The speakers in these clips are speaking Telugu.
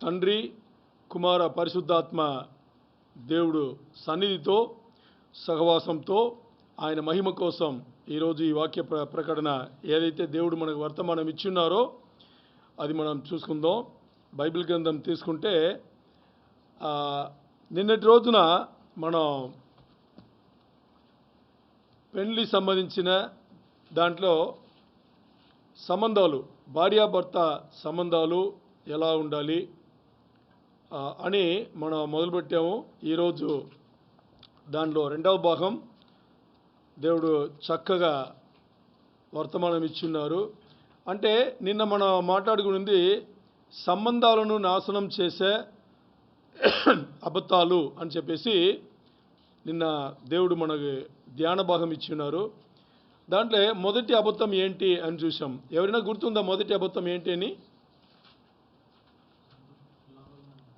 తండ్రి కుమార పరిశుద్ధాత్మ దేవుడు సన్నిధితో సహవాసంతో ఆయన మహిమ కోసం ఈరోజు ఈ వాక్య ప్రకటన ఏదైతే దేవుడు మనకు వర్తమానం ఇచ్చున్నారో అది మనం చూసుకుందాం. బైబిల్ గ్రంథం తీసుకుంటే నిన్నటి రోజున మనం పెళ్లి సంబంధించిన దాంట్లో సంబంధాలు, భార్యాభర్త సంబంధాలు ఎలా ఉండాలి అని మనం మొదలుపెట్టాము. ఈరోజు దానిలో రెండవ భాగం దేవుడు చక్కగా వర్తమానం ఇచ్చున్నారు. అంటే నిన్న మనం మాట్లాడుకున్నది సంబంధాలను నాశనం చేసే అబద్ధాలు అని చెప్పేసి నిన్న దేవుడు మనకి ధ్యాన భాగం ఇచ్చున్నారు. దాంట్లో మొదటి అబద్ధం ఏంటి అని చూసాం. ఎవరైనా గుర్తుందా మొదటి అబద్ధం ఏంటి అని?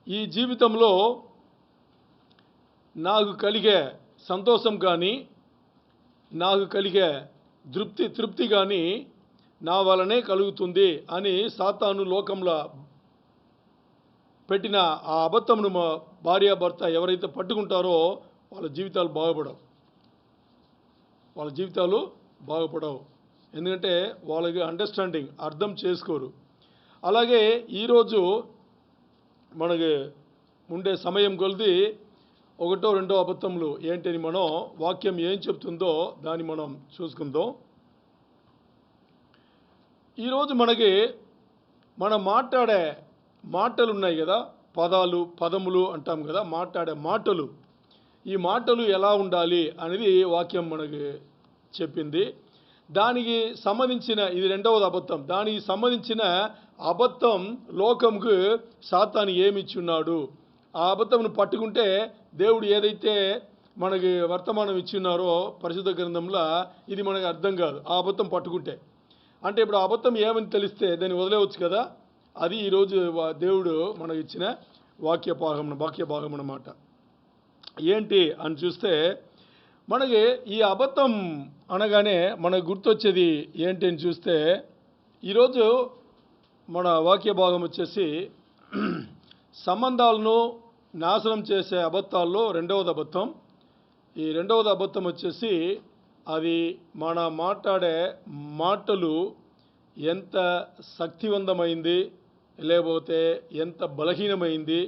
ఈ జీవితంలో నాకు కలిగే సంతోషం కానీ, నాకు కలిగే తృప్తి కానీ నా వలనే కలుగుతుంది అని సాతాను లోకంలో పెట్టిన ఆ అబద్ధమును భార్యాభర్త ఎవరైతే పట్టుకుంటారో వాళ్ళ జీవితాలు బాగుపడవు. ఎందుకంటే వాళ్ళకి అండర్స్టాండింగ్ అర్థం చేసుకోరు. అలాగే ఈరోజు మనకి ఉండే సమయం కొలిది ఒకటో రెండో అబద్ధములు ఏంటని మనం వాక్యం ఏం చెప్తుందో దాన్ని మనం చూసుకుందాం. ఈరోజు మనం మాట్లాడే మాటలు ఉన్నాయి కదా, పదములు అంటాం కదా, మాట్లాడే మాటలు. ఈ మాటలు ఎలా ఉండాలి అనేది వాక్యం మనకి చెప్పింది. దానికి సంబంధించిన ఇది రెండవది అబద్ధం. దానికి సంబంధించిన అబద్ధం లోకంకు సాతాను ఏమిచ్చున్నాడు, ఆ అబద్ధంను పట్టుకుంటే దేవుడు ఏదైతే మనకి వర్తమానం ఇచ్చున్నారో పరిశుద్ధ గ్రంథంలో ఇది మనకు అర్థం కాదు. ఆ అబద్ధం పట్టుకుంటే అంటే ఇప్పుడు ఆ అబద్ధం ఏమని తెలిస్తే దాన్ని వదిలేవచ్చు కదా. అది ఈరోజు దేవుడు మనకి ఇచ్చిన వాక్య భాగం అన్నమాట. ఏంటి అని చూస్తే మనకి ఈ అబద్ధం అనగానే మనకు గుర్తొచ్చేది ఏంటి అని చూస్తే ఈరోజు మన వాక్య భాగం వచ్చేసి సంబంధాలను నాశనం చేసే అబద్ధాల్లో రెండవది అబద్ధం. ఈ రెండవది అబద్ధం వచ్చేసి అది మన మాట్లాడే మాటలు ఎంత శక్తివంతమైంది లేకపోతే ఎంత బలహీనమైంది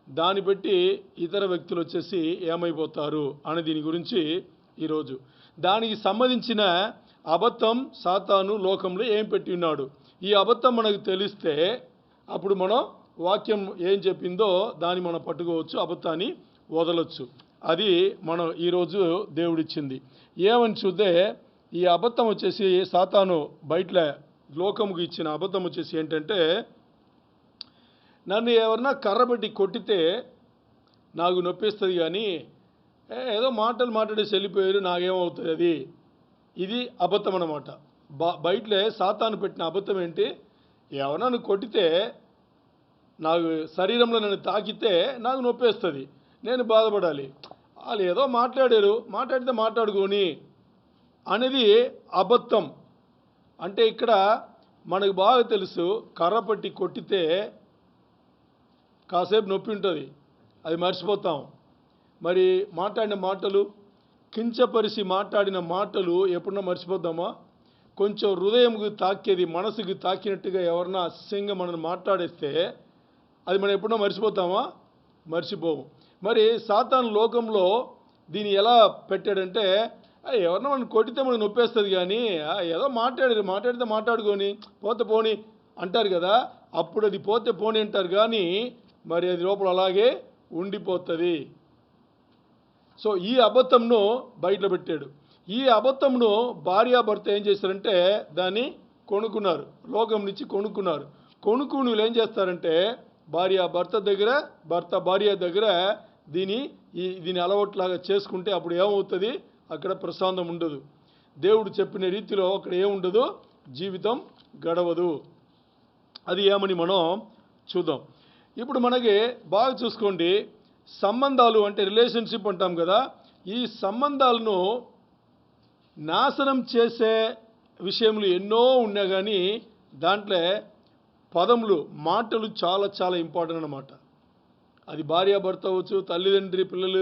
దాన్ని బట్టి ఇతర వ్యక్తులు వచ్చేసి ఏమైపోతారు అనే దీని గురించి ఈరోజు దానికి సంబంధించిన అబద్ధం సాతాను లోకంలో ఏం పెట్టి ఉన్నాడు. ఈ అబద్ధం మనకు తెలిస్తే అప్పుడు మనం వాక్యం ఏం చెప్పిందో దాన్ని మనం పట్టుకోవచ్చు, అబద్ధాన్ని వదలొచ్చు. అది మనం ఈరోజు దేవుడిచ్చింది. ఏమని చూస్తే ఈ అబద్ధం వచ్చేసి సాతాను బయట లోకముకు ఇచ్చిన అబద్ధం వచ్చేసి ఏంటంటే, నన్ను ఎవరన్నా కర్రబెట్టి కొట్టితే నాకు నొప్పిస్తుంది కానీ ఏదో మాట్లాడేసి వెళ్ళిపోయారు నాకేమవుతుంది అది. ఇది అబద్ధం అన్నమాట. బయటలే సాతాను పెట్టిన అబద్ధం ఏంటి, ఎవరన్నా నన్ను కొట్టితే నాకు శరీరంలో నన్ను తాకితే నాకు నొప్పేస్తుంది, నేను బాధపడాలి. వాళ్ళు ఏదో మాట్లాడితే మాట్లాడుకొని అనేది అబద్ధం. అంటే ఇక్కడ మనకు బాగా తెలుసు కర్ర పట్టి కొట్టితే కాసేపు నొప్పి ఉంటుంది, అది మర్చిపోతాం. మరి మాట్లాడిన మాటలు, కించపరిచి మాట్లాడిన మాటలు ఎప్పుడన్నా మర్చిపోద్దామా? కొంచెం హృదయంకి తాకేది, మనసుకి తాకినట్టుగా ఎవరన్నా అసహ్యంగా మనల్ని మాట్లాడేస్తే అది మనం ఎప్పుడన్నా మర్చిపోతామా? మర్చిపోము. మరి సాతాను లోకంలో దీన్ని ఎలా పెట్టాడంటే, ఎవరన్నా మనం కొట్టితే మనకు నొప్పేస్తుంది కానీ ఏదో మాట్లాడితే మాట్లాడుకొని పోతే పోని అంటారు కదా, అప్పుడు అది పోతే పోని అంటారు కానీ మరి అది లోపల అలాగే ఉండిపోతుంది. సో ఈ అబద్ధంను బయటలో పెట్టాడు. ఈ అబద్ధంను భార్యాభర్త ఏం చేశారంటే దాన్ని కొనుక్కున్నారు, లోకం నుంచి కొనుక్కున్నారు. కొనుక్కుని ఏం చేస్తారంటే భర్త భార్య దగ్గర దీని అలవాట్లాగా చేసుకుంటే అప్పుడు ఏమవుతుంది, అక్కడ ప్రశాంతం ఉండదు. దేవుడు చెప్పిన రీతిలో అక్కడ ఏముండదు, జీవితం గడవదు. అది ఏమని మనం చూద్దాం. ఇప్పుడు మనకి బాగా చూసుకోండి, సంబంధాలు అంటే రిలేషన్షిప్ అంటాం కదా, ఈ సంబంధాలను నాశనం చేసే విషయములు ఎన్నో ఉన్నా కానీ దాంట్లో పదములు, మాటలు చాలా చాలా ఇంపార్టెంట్ అన్నమాట. అది భార్యాభర్త అవ్వచ్చు, తల్లిదండ్రి పిల్లలు,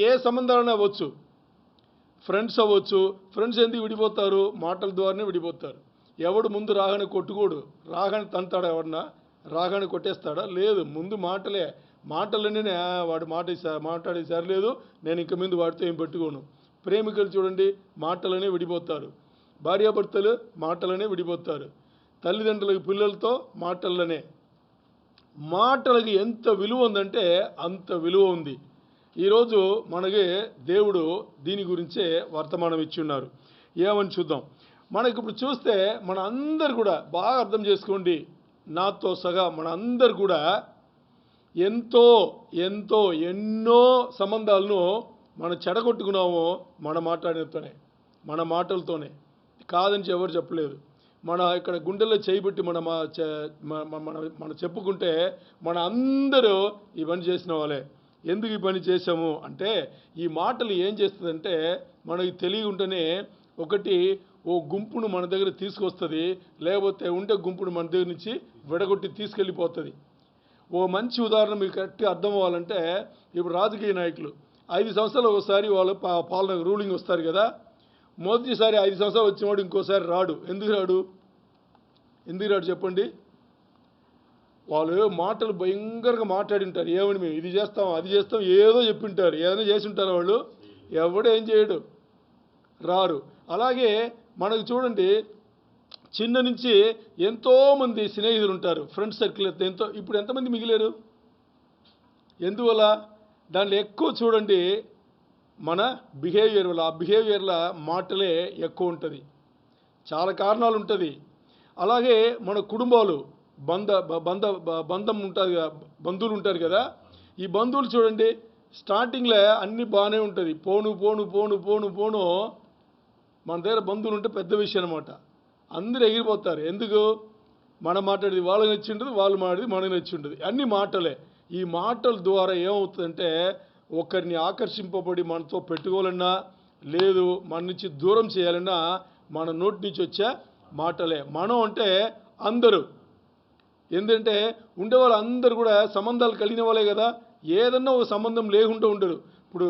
ఏ సంబంధాలనే అవ్వచ్చు, ఫ్రెండ్స్ అవ్వచ్చు. ఫ్రెండ్స్ ఎందుకు విడిపోతారు? మాటల ద్వారానే విడిపోతారు. ఎవడు ముందు రాగానే కొట్టుకోడు, రాగానే తంతాడా? ఎవడన్నా రాగానే కొట్టేస్తాడా? లేదు, ముందు మాటలే. మాటలనే వాడు మాట్లాడే సరిలేదు, నేను ఇంక ముందు వాడితో ఏం పెట్టుకోను. ప్రేమికులు చూడండి, మాటలనే విడిపోతారు. భార్యాభర్తలు మాటలనే విడిపోతారు. తల్లిదండ్రులకు పిల్లలతో మాటలనే. మాటలకి ఎంత విలువ ఉందంటే అంత విలువ ఉంది. ఈరోజు మనకి దేవుడు దీని గురించే వర్తమానం ఇచ్చి ఉన్నారు. ఏమని చూద్దాం. మనకి ఇప్పుడు చూస్తే మన అందరు కూడా బాగా అర్థం చేసుకోండి, నాతో సగా మన అందరు కూడా ఎన్నో సంబంధాలను మనం చెడగొట్టుకున్నామో మన మాట్లాడినతోనే, మన మాటలతోనే. కాదని ఎవరు చెప్పలేదు. మన ఇక్కడ గుండెల్లో చేయబెట్టి మనం చెప్పుకుంటే మన అందరూ ఈ పని చేసిన వాళ్ళే. ఎందుకు ఈ పని చేసాము అంటే, ఈ మాటలు ఏం చేస్తుందంటే మనకి తెలియ ఉంటేనే ఒకటి ఓ గుంపును మన దగ్గర తీసుకొస్తుంది, లేకపోతే ఉండే గుంపును మన దగ్గర నుంచి విడగొట్టి తీసుకెళ్ళిపోతుంది. ఓ మంచి ఉదాహరణ మీకు కరెక్ట్గా అర్థం అవ్వాలంటే, ఇప్పుడు రాజకీయ నాయకులు 5 సంవత్సరాలు ఒకసారి వాళ్ళు పాలన రూలింగ్ వస్తారు కదా. మొదటిసారి 5 సంవత్సరాలు వచ్చినవాడు ఇంకోసారి రాడు. ఎందుకు రాడు చెప్పండి? వాళ్ళు మాటలు భయంకరంగా మాట్లాడి ఉంటారు. ఏమని మేము ఇది చేస్తాం అది చేస్తాం ఏదో చెప్పింటారు, ఏదైనా చేసి ఉంటారు. వాళ్ళు ఎవడు ఏం చేయడు, రారు. అలాగే మనకు చూడండి, చిన్న నుంచి ఎంతోమంది స్నేహితులు ఉంటారు, ఫ్రెండ్స్ సర్కిల్ ఇప్పుడు ఎంతమంది మిగిలేరు? ఎందువల్ల? దాంట్లో ఎక్కువ చూడండి మన బిహేవియర్ వల్ల. ఆ బిహేవియర్ల మాటలే ఎక్కువ ఉంటుంది. చాలా కారణాలు ఉంటుంది. అలాగే మన కుటుంబాలు, బంధం ఉంటుంది కదా, బంధువులు ఉంటారు కదా. ఈ బంధువులు చూడండి, స్టార్టింగ్లో అన్నీ బాగానే ఉంటుంది. పోను మన దగ్గర బంధువులు ఉంటే పెద్ద విషయం అనమాట. అందరూ ఎగిరిపోతారు. ఎందుకు? మనం మాట్లాడేది వాళ్ళకి నచ్చి ఉంటుంది, వాళ్ళు మాట్లాడేది మనకి నచ్చి ఉంటుంది. అన్ని మాటలే. ఈ మాటల ద్వారా ఏమవుతుందంటే, ఒకరిని ఆకర్షింపబడి మనతో పెట్టుకోవాలన్నా, లేదు మన నుంచి దూరం చేయాలన్నా మన నోటి నుంచి వచ్చే మాటలే. మనం అంటే అందరూ, ఎందుకంటే ఉండేవాళ్ళు అందరూ కూడా సంబంధాలు కలిగిన వాళ్ళే కదా. ఏదన్నా ఒక సంబంధం లేకుండా ఉండరు. ఇప్పుడు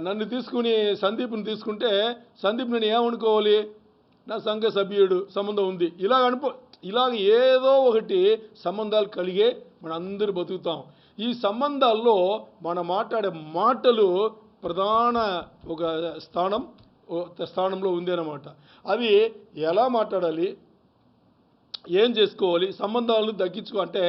నన్ను తీసుకుని సందీప్ని తీసుకుంటే, సందీప్ నేను ఏమనుకోవాలి? నా సంఘ సభ్యుడు సంబంధం ఉంది, ఇలాగ ఏదో ఒకటి సంబంధాలు కలిగే మన అందరూ బతుకుతాం. ఈ సంబంధాల్లో మనం మాట్లాడే మాటలు ప్రధాన ఒక స్థానంలో ఉంది అన్నమాట. అవి ఎలా మాట్లాడాలి, ఏం చేసుకోవాలి, సంబంధాలను అంటే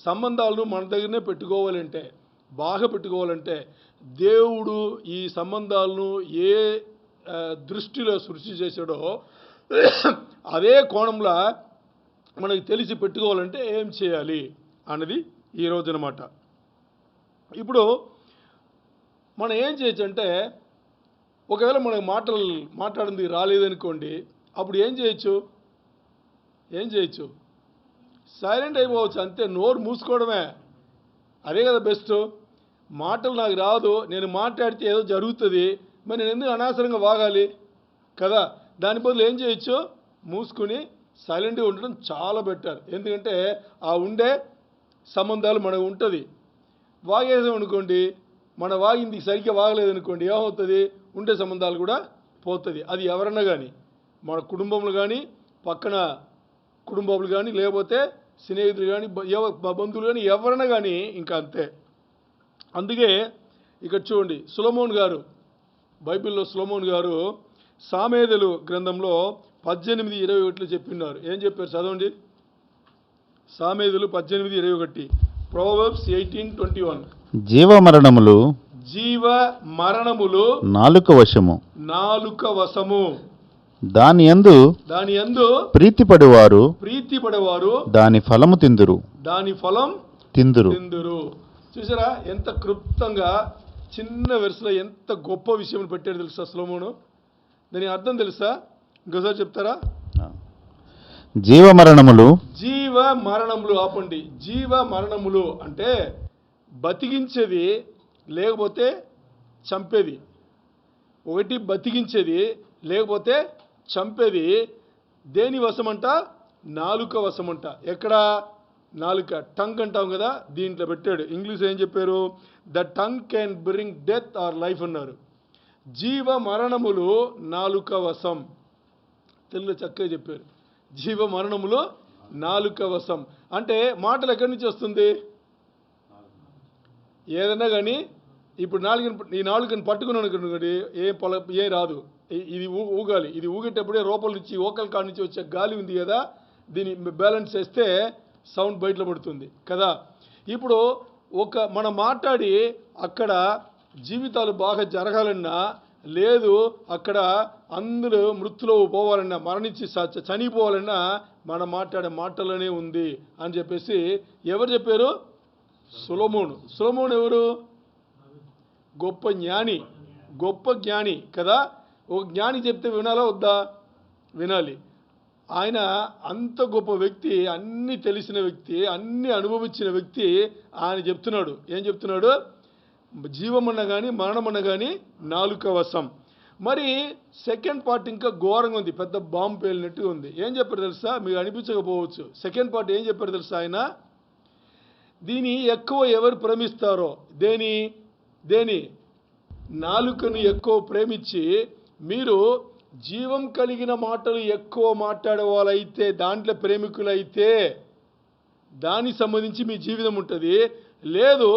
సంబంధాలను మన దగ్గరనే పెట్టుకోవాలంటే, బాగా పెట్టుకోవాలంటే, దేవుడు ఈ సంబంధాలను ఏ దృష్టిలో సృష్టి చేశాడో అదే కోణంలో మనకి తెలిసి పెట్టుకోవాలంటే ఏం చేయాలి అన్నది ఈరోజు అన్నమాట. ఇప్పుడు మనం ఏం చేయొచ్చు అంటే, ఒకవేళ మనకు మాట్లాడింది రాలేదనుకోండి, అప్పుడు ఏం చేయొచ్చు? సైలెంట్ అయిపోవచ్చు, అంతే. నోరు మూసుకోవడమే. అదే కదా బెస్ట్. మాటలు నాకు రాదు, నేను మాట్లాడితే ఏదో జరుగుతుంది, మరి నేను ఎందుకు అనవసరంగా వాగాలి కదా. దాని బదులు ఏం చేయొచ్చు? మూసుకుని సైలెంట్గా ఉండడం చాలా బెటర్. ఎందుకంటే ఆ ఉండే సంబంధాలు మనకు ఉంటుంది. వాగేసాం అనుకోండి, మన వాగింది సరిగ్గా వాగలేదనుకోండి, ఏమవుతుంది? ఉండే సంబంధాలు కూడా పోతుంది. అది ఎవరన్నా కానీ, మన కుటుంబంలో కానీ, పక్కన కుటుంబాలు కానీ, లేకపోతే స్నేహితులు కానీ, బంధువులు కానీ, ఎవరైనా కానీ ఇంకా అంతే. అందుకే ఇక్కడ చూడండి, సొలొమోన్ గారు, బైబిల్లో సొలొమోన్ గారు సామెతలు గ్రంథంలో 18:21 చెప్పినారు. ఏం చెప్పారు? చదవండి. సామెతలు 18:21. ప్రొవర్బ్స్ 18:21. జీవ మరణములు నాలుక వశము, దాని యందు ప్రీతిపడేవారు దాని ఫలము తిందురు. చూసారా ఎంత క్లుప్తంగా చిన్న వెర్సులో ఎంత గొప్ప విషయం పెట్టాడు తెలుసా సొలొమోను? దాని అర్థం తెలుసా? ఇంకోసారి చెప్తారా? జీవ మరణములు ఆపండి. జీవ మరణములు అంటే బతికించేది, లేకపోతే చంపేది. ఒకటి బతికించేది, లేకపోతే చంపేది. దేని వశమంట? నాలుక వశమంట. ఎక్కడ? నాలుక టంగ్ అంటాం కదా, దీంట్లో పెట్టాడు. ఇంగ్లీష్ ఏం చెప్పారు? The tongue can bring death or life అన్నారు. జీవ మరణములు నాలుక వశం. తెలుగులో చక్కగా చెప్పారు. జీవ మరణములు నాలుక వశం అంటే మాటలు ఎక్కడి నుంచి వస్తుంది? ఏదైనా కానీ ఇప్పుడు ఈ నాలుకని పట్టుకున్నాను అనుకోండి, ఏ రాదు. ఇది ఊగాలి. ఇది ఊగేటప్పుడే రూపల నుంచి ఓకల్ కాడ నుంచి వచ్చే గాలి ఉంది కదా, దీన్ని బ్యాలెన్స్ చేస్తే సౌండ్ బయటలో పడుతుంది కదా. ఇప్పుడు మనం మాట్లాడి అక్కడ జీవితాలు బాగా జరగాలన్నా, లేదు అక్కడ అందరూ మృత్యులో పోవాలన్నా, మరణించి చనిపోవాలన్నా మనం మాట్లాడే మాటలోనే ఉంది అని చెప్పేసి ఎవరు చెప్పారు? సొలొమోను. సొలొమోను ఎవరు? గొప్ప జ్ఞాని కదా. ఒక జ్ఞాని చెప్తే వినాలా వద్దా? వినాలి. ఆయన అంత గొప్ప వ్యక్తి, అన్నీ తెలిసిన వ్యక్తి, అన్నీ అనుభవించిన వ్యక్తి. ఆయన చెప్తున్నాడు. ఏం చెప్తున్నాడు? జీవమన్న కానీ మరణమన్న కానీ నాలుక వశం. మరి సెకండ్ పార్ట్ ఇంకా ఘోరంగా ఉంది, పెద్ద బాంబు పేలినట్టుగా ఉంది. ఏం చెప్పారు తెలుసా? మీకు అనిపించకపోవచ్చు. సెకండ్ పార్ట్ ఏం చెప్పారు తెలుసా ఆయన? దీని ఎక్కువ ఎవరు ప్రేమిస్తారో, దేని నాలుకను ఎక్కువ ప్రేమించి మీరు జీవం కలిగిన మాటలు ఎక్కువ మాట్లాడే వాళ్ళైతే, దాంట్లో ప్రేమికులైతే దానికి సంబంధించి మీ జీవితం ఉంటుంది. లేదు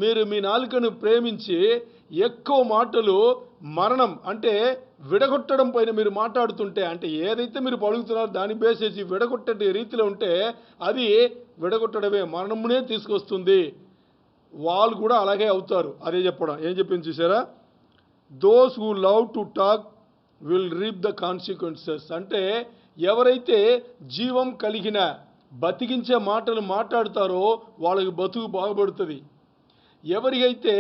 మీరు మీ నాలుకను ప్రేమించి ఎక్కువ మాటలు మరణం అంటే విడగొట్టడం పైన మీరు మాట్లాడుతుంటే, అంటే ఏదైతే మీరు పలుకుతున్నారో దాన్ని బేసేసి విడగొట్టే రీతిలో ఉంటే అది విడగొట్టడమే, మరణమునే తీసుకొస్తుంది. వాళ్ళు కూడా అలాగే అవుతారు. అదే చెప్పడం. ఏం చెప్పింది చూసారా? Those who love to talk will reap the consequences. అంటే ఎవరైతే జీవం కలిగిన బతికించే మాటలు మాట్లాడతారో వాళ్ళకి బతుకు బాగుపడుతుంది. ఎవరికైతే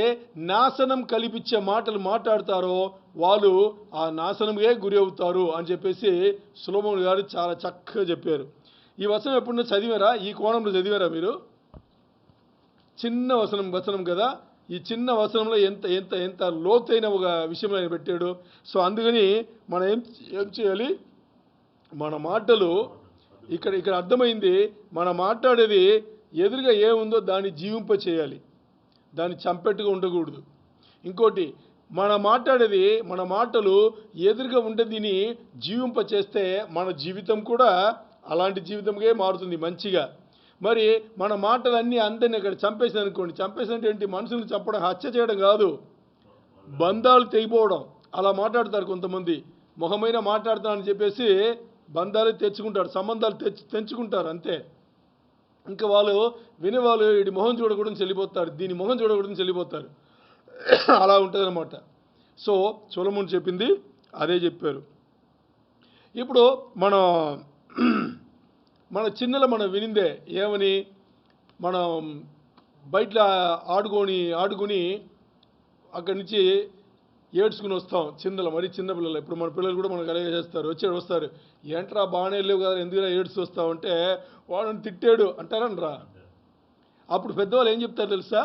నాశనం కల్పించే మాటలు మాట్లాడతారో వాళ్ళు ఆ నాశనమే గురి అవుతారు అని చెప్పేసి సొలొమోను గారు చాలా చక్కగా చెప్పారు. ఈ వచనం ఎప్పుడన్నా చదివారా? ఈ కోణంలో చదివారా మీరు? చిన్న వచనం కదా. ఈ చిన్న వచనంలో ఎంత ఎంత ఎంత లోతైన ఒక విషయంలో ఆయన పెట్టాడు. సో అందుకని మనం ఏం చేయాలి? మన మాటలు ఇక్కడ అర్థమైంది. మనం మాట్లాడేది ఎదురుగా ఏముందో దాన్ని జీవింప చేయాలి, దాన్ని చంపెట్టుగా ఉండకూడదు. ఇంకోటి, మన మాటలు ఎదురుగా ఉండే దీన్ని జీవింప చేస్తే మన జీవితం కూడా అలాంటి జీవితంగా మారుతుంది మంచిగా. మరి మన మాటలన్నీ అందరినీ అక్కడ చంపేసి అనుకోండి. చంపేసినట్టు ఏంటి? మనుషులను చంపడం, హత్య చేయడం కాదు, బంధాలు తెగిపోవడం. అలా మాట్లాడతారు కొంతమంది. మొహమైన మాట్లాడతానని చెప్పేసి బంధాలు తెచ్చుకుంటారు, సంబంధాలు తెంచుకుంటారు అంతే. ఇంకా వాళ్ళు వినేవాళ్ళు వీడి మొహం చూడకూడదని చెల్లిపోతారు, దీని మొహం చూడకూడదని చెల్లిపోతారు. అలా ఉంటుంది అన్నమాట. సో సొలొమోను చెప్పింది అదే చెప్పారు. ఇప్పుడు మన చిన్నలో మనం వినిందే ఏమని? మనం బయట ఆడుకొని అక్కడి నుంచి ఏడ్చుకుని వస్తాం చిన్నలు, మరి చిన్నపిల్లలు. ఇప్పుడు మన పిల్లలు కూడా మనకు అలాగే చేస్తారు. వస్తారు, ఏంట్రా బాగానే లేవు కదా, ఎందుకురా ఏడ్చి వస్తావంటే వాడిని తిట్టాడు అంటారనరా. అప్పుడు పెద్దవాళ్ళు ఏం చెప్తారు తెలుసా?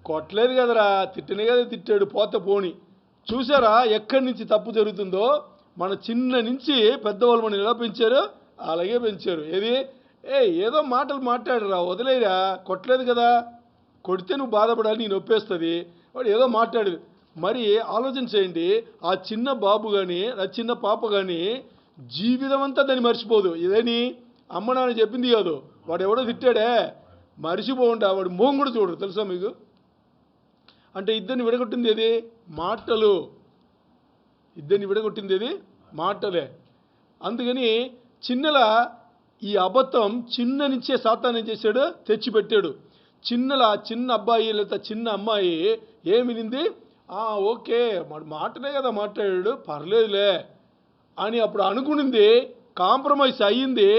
కొట్టలేదు కదరా, తిట్టనే కదా తిట్టాడు, పోతే పోని. చూసారా ఎక్కడి నుంచి తప్పు జరుగుతుందో? మన చిన్న నుంచి పెద్దవాళ్ళు మనం ఎలా పెంచారు అలాగే పెంచారు. ఏదో మాటలు మాట్లాడరా, వదిలేరా, కొట్టలేదు కదా. కొడితే నువ్వు బాధపడాలి, నీ నొప్పేస్తుంది. వాడు ఏదో మాట్లాడు. మరి ఆలోచన చేయండి, ఆ చిన్న బాబు కానీ ఆ చిన్న పాప కానీ జీవితం అంతా దాన్ని మర్చిపోదు. ఇదేని అమ్మ నాన్న చెప్పింది కాదు, వాడు ఎవడో తిట్టాడే మర్చిపోండి, వాడు మొహం కూడా చూడరు. తెలుసా మీకు? అంటే ఇద్దరిని విడగొట్టింది ఏది? మాటలు. ఇద్దరిని విడగొట్టింది ఏది? మాటలే. అందుకని చిన్నల ఈ అబద్ధం చిన్న నుంచే సాతాను ఏం చేశాడు? తెచ్చిపెట్టాడు. చిన్న అబ్బాయి లేదా చిన్న అమ్మాయి ఏమినింది? ఓకే మాటలే కదా మాట్లాడాడు, పర్లేదులే అని అప్పుడు అనుకునింది. కాంప్రమైజ్ అయ్యింది.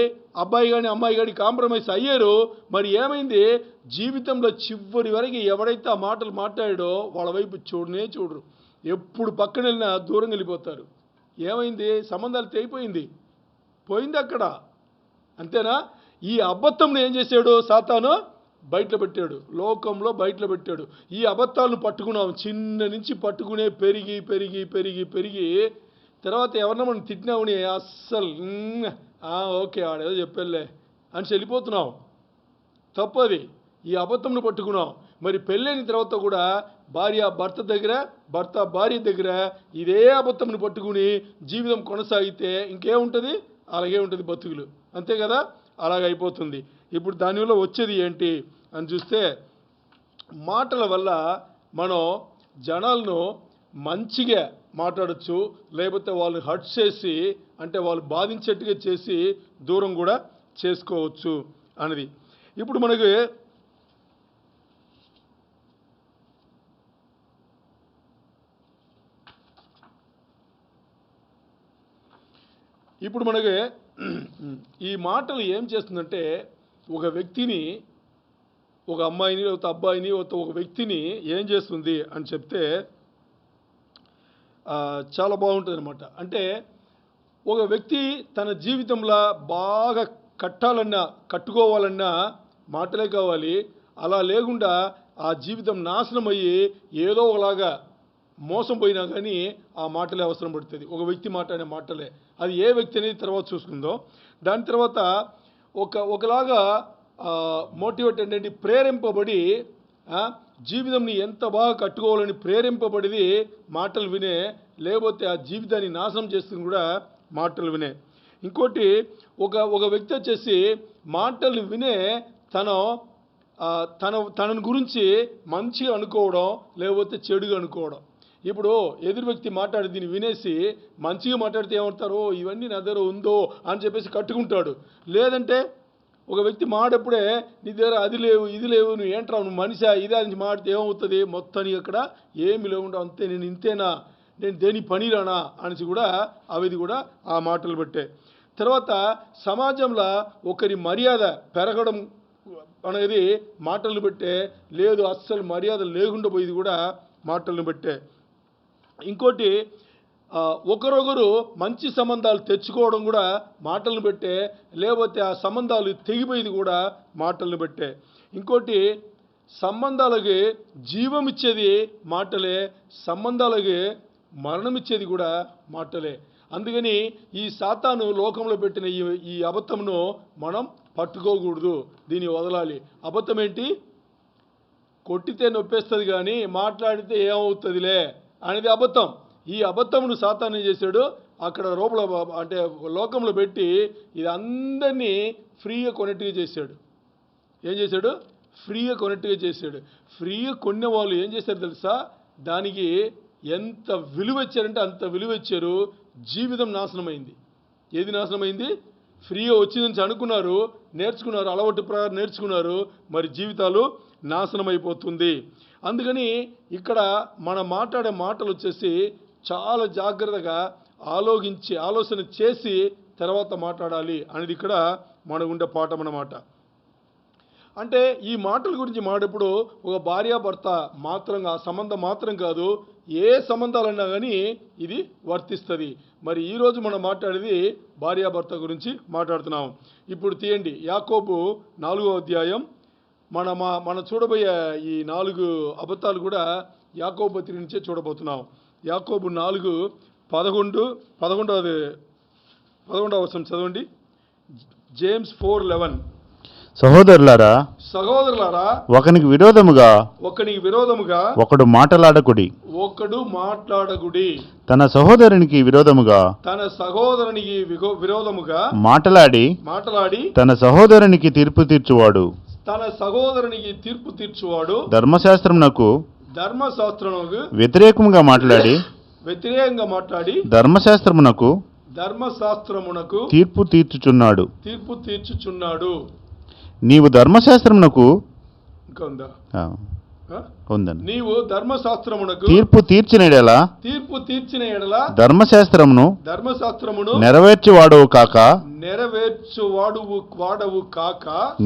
అబ్బాయి కానీ అమ్మాయి కానీ కాంప్రమైజ్ అయ్యారు. మరి ఏమైంది? జీవితంలో చివరి వరకు ఎవడైతే ఆ మాటలు మాట్లాడాడో వాళ్ళ వైపు చూడరు. ఎప్పుడు పక్కన వెళ్ళినా దూరం వెళ్ళిపోతారు. ఏమైంది? సంబంధాలు తెగిపోయింది, పోయింది అక్కడ. అంతేనా? ఈ అబద్ధంను ఏం చేశాడు సాతాను? బయటలో పెట్టాడు, లోకంలో బయటలో పెట్టాడు. ఈ అబద్ధాలను పట్టుకున్నాం, చిన్న నుంచి పట్టుకునే పెరిగి పెరిగి పెరిగి పెరిగి తర్వాత ఎవరన్నా మనం తిట్టినామని అస్సలు ఓకే ఆడేదో చెప్పలే అని వెళ్ళిపోతున్నాం. తప్పది. ఈ అబద్ధంను పట్టుకున్నాం. మరి పెళ్ళైన తర్వాత కూడా భార్య భర్త దగ్గర, భర్త భార్య దగ్గర ఇదే అబద్ధంను పట్టుకుని జీవితం కొనసాగితే ఇంకేముంటుంది? అలాగే ఉంటుంది బతుకులు. అంతే కదా? అలాగైపోతుంది. ఇప్పుడు దానివల్ల వచ్చేది ఏంటి అని చూస్తే, మాటల వల్ల మనం జనాలను మంచిగా మాట్లాడచ్చు, లేకపోతే వాళ్ళు హర్ట్ చేసి, అంటే వాళ్ళు బాధించేట్టుగా చేసి దూరం కూడా చేసుకోవచ్చు అనేది. ఇప్పుడు మనకి ఈ మాటలు ఏం చేస్తుందంటే, ఒక వ్యక్తిని, ఒక అమ్మాయిని, లేకపోతే అబ్బాయిని, ఒక వ్యక్తిని ఏం చేస్తుంది అని చెప్తే చాలా బాగుంటుంది అనమాట. అంటే ఒక వ్యక్తి తన జీవితంలో బాగా కట్టుకోవాలన్నా మాటలే కావాలి. అలా లేకుండా ఆ జీవితం నాశనం అయ్యి ఏదో ఒకలాగా మోసం పోయినా కానీ ఆ మాటలే అవసరం పడుతుంది. ఒక వ్యక్తి మాట్లాడే మాటలే. అది ఏ వ్యక్తి అనేది తర్వాత చూసుకుందాం. దాని తర్వాత ఒకలాగా మోటివేట్ అంటే ప్రేరేంపబడి జీవితంని ఎంత బాగా కట్టుకోవాలని ప్రేరేంపబడిది మాటలు వినే, లేకపోతే ఆ జీవితాన్ని నాశనం చేస్తుంది కూడా మాటలు వినే. ఇంకోటి, ఒక వ్యక్తి వచ్చేసి మాటలు వినే తనను గురించి మంచిగా అనుకోవడం, లేకపోతే చెడుగా అనుకోవడం. ఇప్పుడు ఎదురు వ్యక్తి మాట్లాడి దీన్ని వినేసి మంచిగా మాట్లాడితే ఏమంటారు, ఇవన్నీ నా దగ్గర ఉందో అని చెప్పేసి కట్టుకుంటాడు. లేదంటే ఒక వ్యక్తి మాటప్పుడే నీ దగ్గర అది లేవు, ఇది లేవు, నువ్వు ఏంట్రా, నువ్వు మనిషా, ఇదే అని మాడితే ఏమవుతుంది, మొత్తానికి అక్కడ ఏమి లేకుండా అంతే, నేను ఇంతేనా, నేను దేని పనిరానా అనేసి కూడా అవి కూడా ఆ మాటలు పెట్టే. తర్వాత సమాజంలో ఒకరి మర్యాద పెరగడం అనేది మాటలను పెట్టే. లేదు, అస్సలు మర్యాద లేకుండా పోయేది కూడా మాటలను పెట్టే. ఇంకోటి, ఒకరొకరు మంచి సంబంధాలు తెచ్చుకోవడం కూడా మాటలను పెట్టే, లేకపోతే ఆ సంబంధాలు తెగిపోయేది కూడా మాటలను పెట్టే. ఇంకోటి, సంబంధాలకి జీవం ఇచ్చేది మాటలే, సంబంధాలకి మరణం ఇచ్చేది కూడా మాటలే. అందుకని ఈ సాతాను లోకంలో పెట్టిన ఈ అబద్ధమును మనం పట్టుకోకూడదు, దీన్ని వదలాలి. అబద్ధం ఏంటి? కొట్టితే నొప్పేస్తుంది కానీ మాట్లాడితే ఏమవుతుందిలే అనేది అబద్ధం. ఈ అబద్ధమును సాతాను చేశాడు, అక్కడ అంటే లోకంలో పెట్టి ఇది అందరినీ ఫ్రీగా కొనెట్టుగా చేశాడు. ఏం చేశాడు? ఫ్రీగా కొనెట్టుగా చేశాడు. ఫ్రీగా కొన్న వాళ్ళు ఏం చేశారు తెలుసా? దానికి ఎంత విలువ ఇచ్చారంటే అంత విలువ ఇచ్చారు. జీవితం నాశనమైంది. ఏది నాశనమైంది? ఫ్రీగా వచ్చిందని అనుకున్నారు, నేర్చుకున్నారు, అలవాటు ప్రకారం నేర్చుకున్నారు, మరి జీవితాలు నాశనం అయిపోతుంది. అందుకని ఇక్కడ మనం మాట్లాడే మాటలు వచ్చేసి చాలా జాగ్రత్తగా ఆలోచన చేసి తర్వాత మాట్లాడాలి అనేది ఇక్కడ మనకు ఉండే పాఠం అన్నమాట. అంటే ఈ మాటల గురించి మాట్లాడేప్పుడు ఒక భార్యాభర్త మాత్రంగా ఆ సంబంధం మాత్రం కాదు, ఏ సంబంధాలన్నా కానీ ఇది వర్తిస్తుంది. మరి ఈరోజు మనం మాట్లాడేది భార్యాభర్త గురించి మాట్లాడుతున్నాం. ఇప్పుడు తీయండి యాకోబు 4వ అధ్యాయం. మన చూడబోయే ఈ 4 అబద్ధాలు కూడా యాకోబు పత్రిక నుంచే చూడబోతున్నాం. యాకోబు 4:11 వచనం చదవండి. జేమ్స్ 4:11. సహోదరులారా, ఒకనికి విరోధముగా ఒకడు మాటలాడకుడి. తన సహోదరునికి విరోధముగా మాటలాడి తన సహోదరునికి తీర్పు తీర్చువాడు ధర్మశాస్త్రమునకు వ్యతిరేకంగా మాట్లాడి ధర్మశాస్త్రమునకు తీర్పు తీర్చుచున్నాడు. నీవు ధర్మశాస్త్రమునకు నీవు ధర్మశాస్త్రమునకు తీర్పు తీర్చిన ఎడల ధర్మశాస్త్రమును నెరవేర్చువాడవు కాక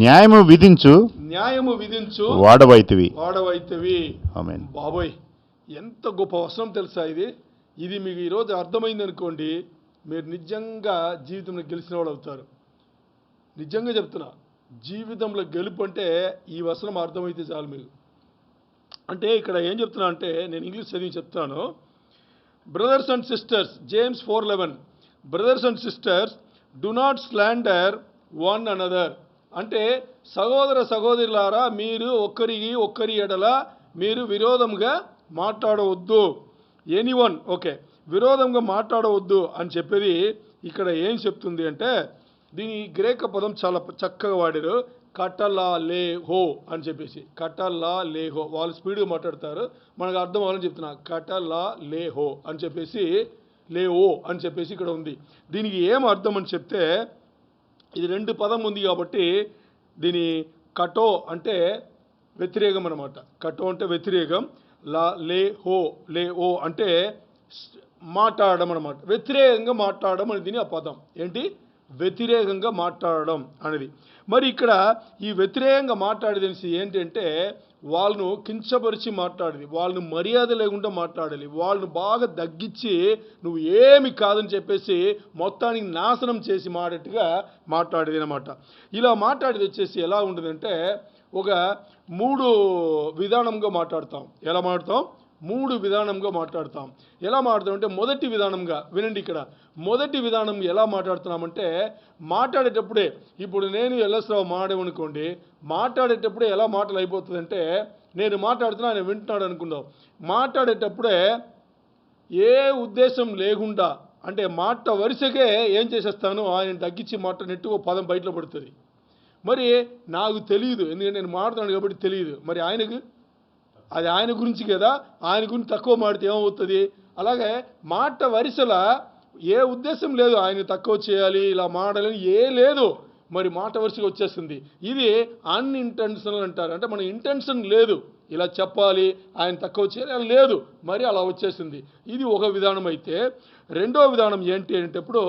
న్యాయము విధించు వాడవైతివి. ఆమేన్. బాబోయ్, ఎంత గొప్ప వచనం తెలుసా ఇది మీకు ఈరోజు అర్థమైంది అనుకోండి, మీరు నిజంగా జీవితంలో గెలిచిన వాడు అవుతారు. నిజంగా చెప్తున్నా, జీవితంలో గెలుపు అంటే ఈ వచనం అర్థమైతే చాలు మీకు. అంటే ఇక్కడ ఏం చెప్తున్నా అంటే, నేను ఇంగ్లీష్ చదివి చెప్తాను. Brothers and sisters, James 4:11, brothers and sisters, do not slander one another. అంటే సహోదర సహోదరులారా, మీరు ఒక్కరి ఎడల మీరు విరోధంగా మాట్లాడవద్దు. ఎనీవన్, ఓకే, విరోధంగా మాట్లాడవద్దు అని చెప్పేది ఇక్కడ ఏం చెప్తుంది అంటే, దీని గ్రేక పదం చాలా చక్కగా వాడారు. కటలా లేహో అని చెప్పేసి, కటలా లేహో. వాళ్ళు స్పీడ్గా మాట్లాడతారు, మనకు అర్థం అవ్వాలని చెప్తున్నా. కటలా లేహో అని చెప్పేసి, లేవో అని చెప్పేసి ఇక్కడ ఉంది. దీనికి ఏం అర్థం అని చెప్తే, ఇది 2 పదం ఉంది కాబట్టి దీని కటో అంటే వ్యతిరేకం అనమాట. కటో అంటే వ్యతిరేకం, లేహో అంటే మాట్లాడడం అనమాట. వ్యతిరేకంగా మాట్లాడడం అని దీని ఆ పదం ఏంటి, వ్యతిరేకంగా మాట్లాడడం అనేది. మరి ఇక్కడ ఈ వ్యతిరేకంగా మాట్లాడేది ఏంటంటే, వాళ్ళను కించపరిచి మాట్లాడేది, వాళ్ళను మర్యాద లేకుండా మాట్లాడాలి, వాళ్ళను బాగా తగ్గించి నువ్వు ఏమి కాదని చెప్పేసి మొత్తానికి నాశనం చేసి మాడేట్టుగా మాట్లాడేది అనమాట. ఇలా మాట్లాడేది వచ్చేసి ఎలా ఉంటుందంటే, ఒక 3 విధానంగా మాట్లాడతాం. ఎలా మాట్లాడతాం? 3 విధానంగా మాట్లాడతాం. ఎలా మాట్లాడతాం అంటే, మొదటి విధానంగా వినండి. ఇక్కడ మొదటి విధానం ఎలా మాట్లాడుతున్నామంటే, మాట్లాడేటప్పుడే, ఇప్పుడు నేను ఎల్ఎస్రావు మాట్లాడేమనుకోండి, మాట్లాడేటప్పుడే ఎలా మాటలు అయిపోతుందంటే, నేను మాట్లాడుతున్నా ఆయన వింటున్నాడు అనుకుందాం. మాట్లాడేటప్పుడే ఏ ఉద్దేశం లేకుండా, అంటే మాట వరుసకే ఏం చేసేస్తాను, ఆయన తగ్గించి మాట్లాడినట్టు ఓ పదం బయటలో పడుతుంది. మరి నాకు తెలియదు, ఎందుకంటే నేను మాట్లాడుతున్నాను కాబట్టి తెలియదు. మరి ఆయనకు అది ఆయన గురించి కదా, ఆయన గురించి తక్కువ మాడితే ఏమవుతుంది? అలాగే మాట వరుసల ఏ ఉద్దేశం లేదు, ఆయన తక్కువ చేయాలి, ఇలా మాడాలని లేదు, మరి మాట వరుసగా వచ్చేస్తుంది. ఇది అన్ఇంటెన్షనల్ అంటారు. అంటే మన ఇంటెన్షన్ లేదు, ఇలా చెప్పాలి, ఆయన తక్కువ చేయాలి లేదు, మరి అలా వచ్చేసింది. ఇది ఒక విధానం. అయితే రెండో విధానం ఏంటి అనేటప్పుడు,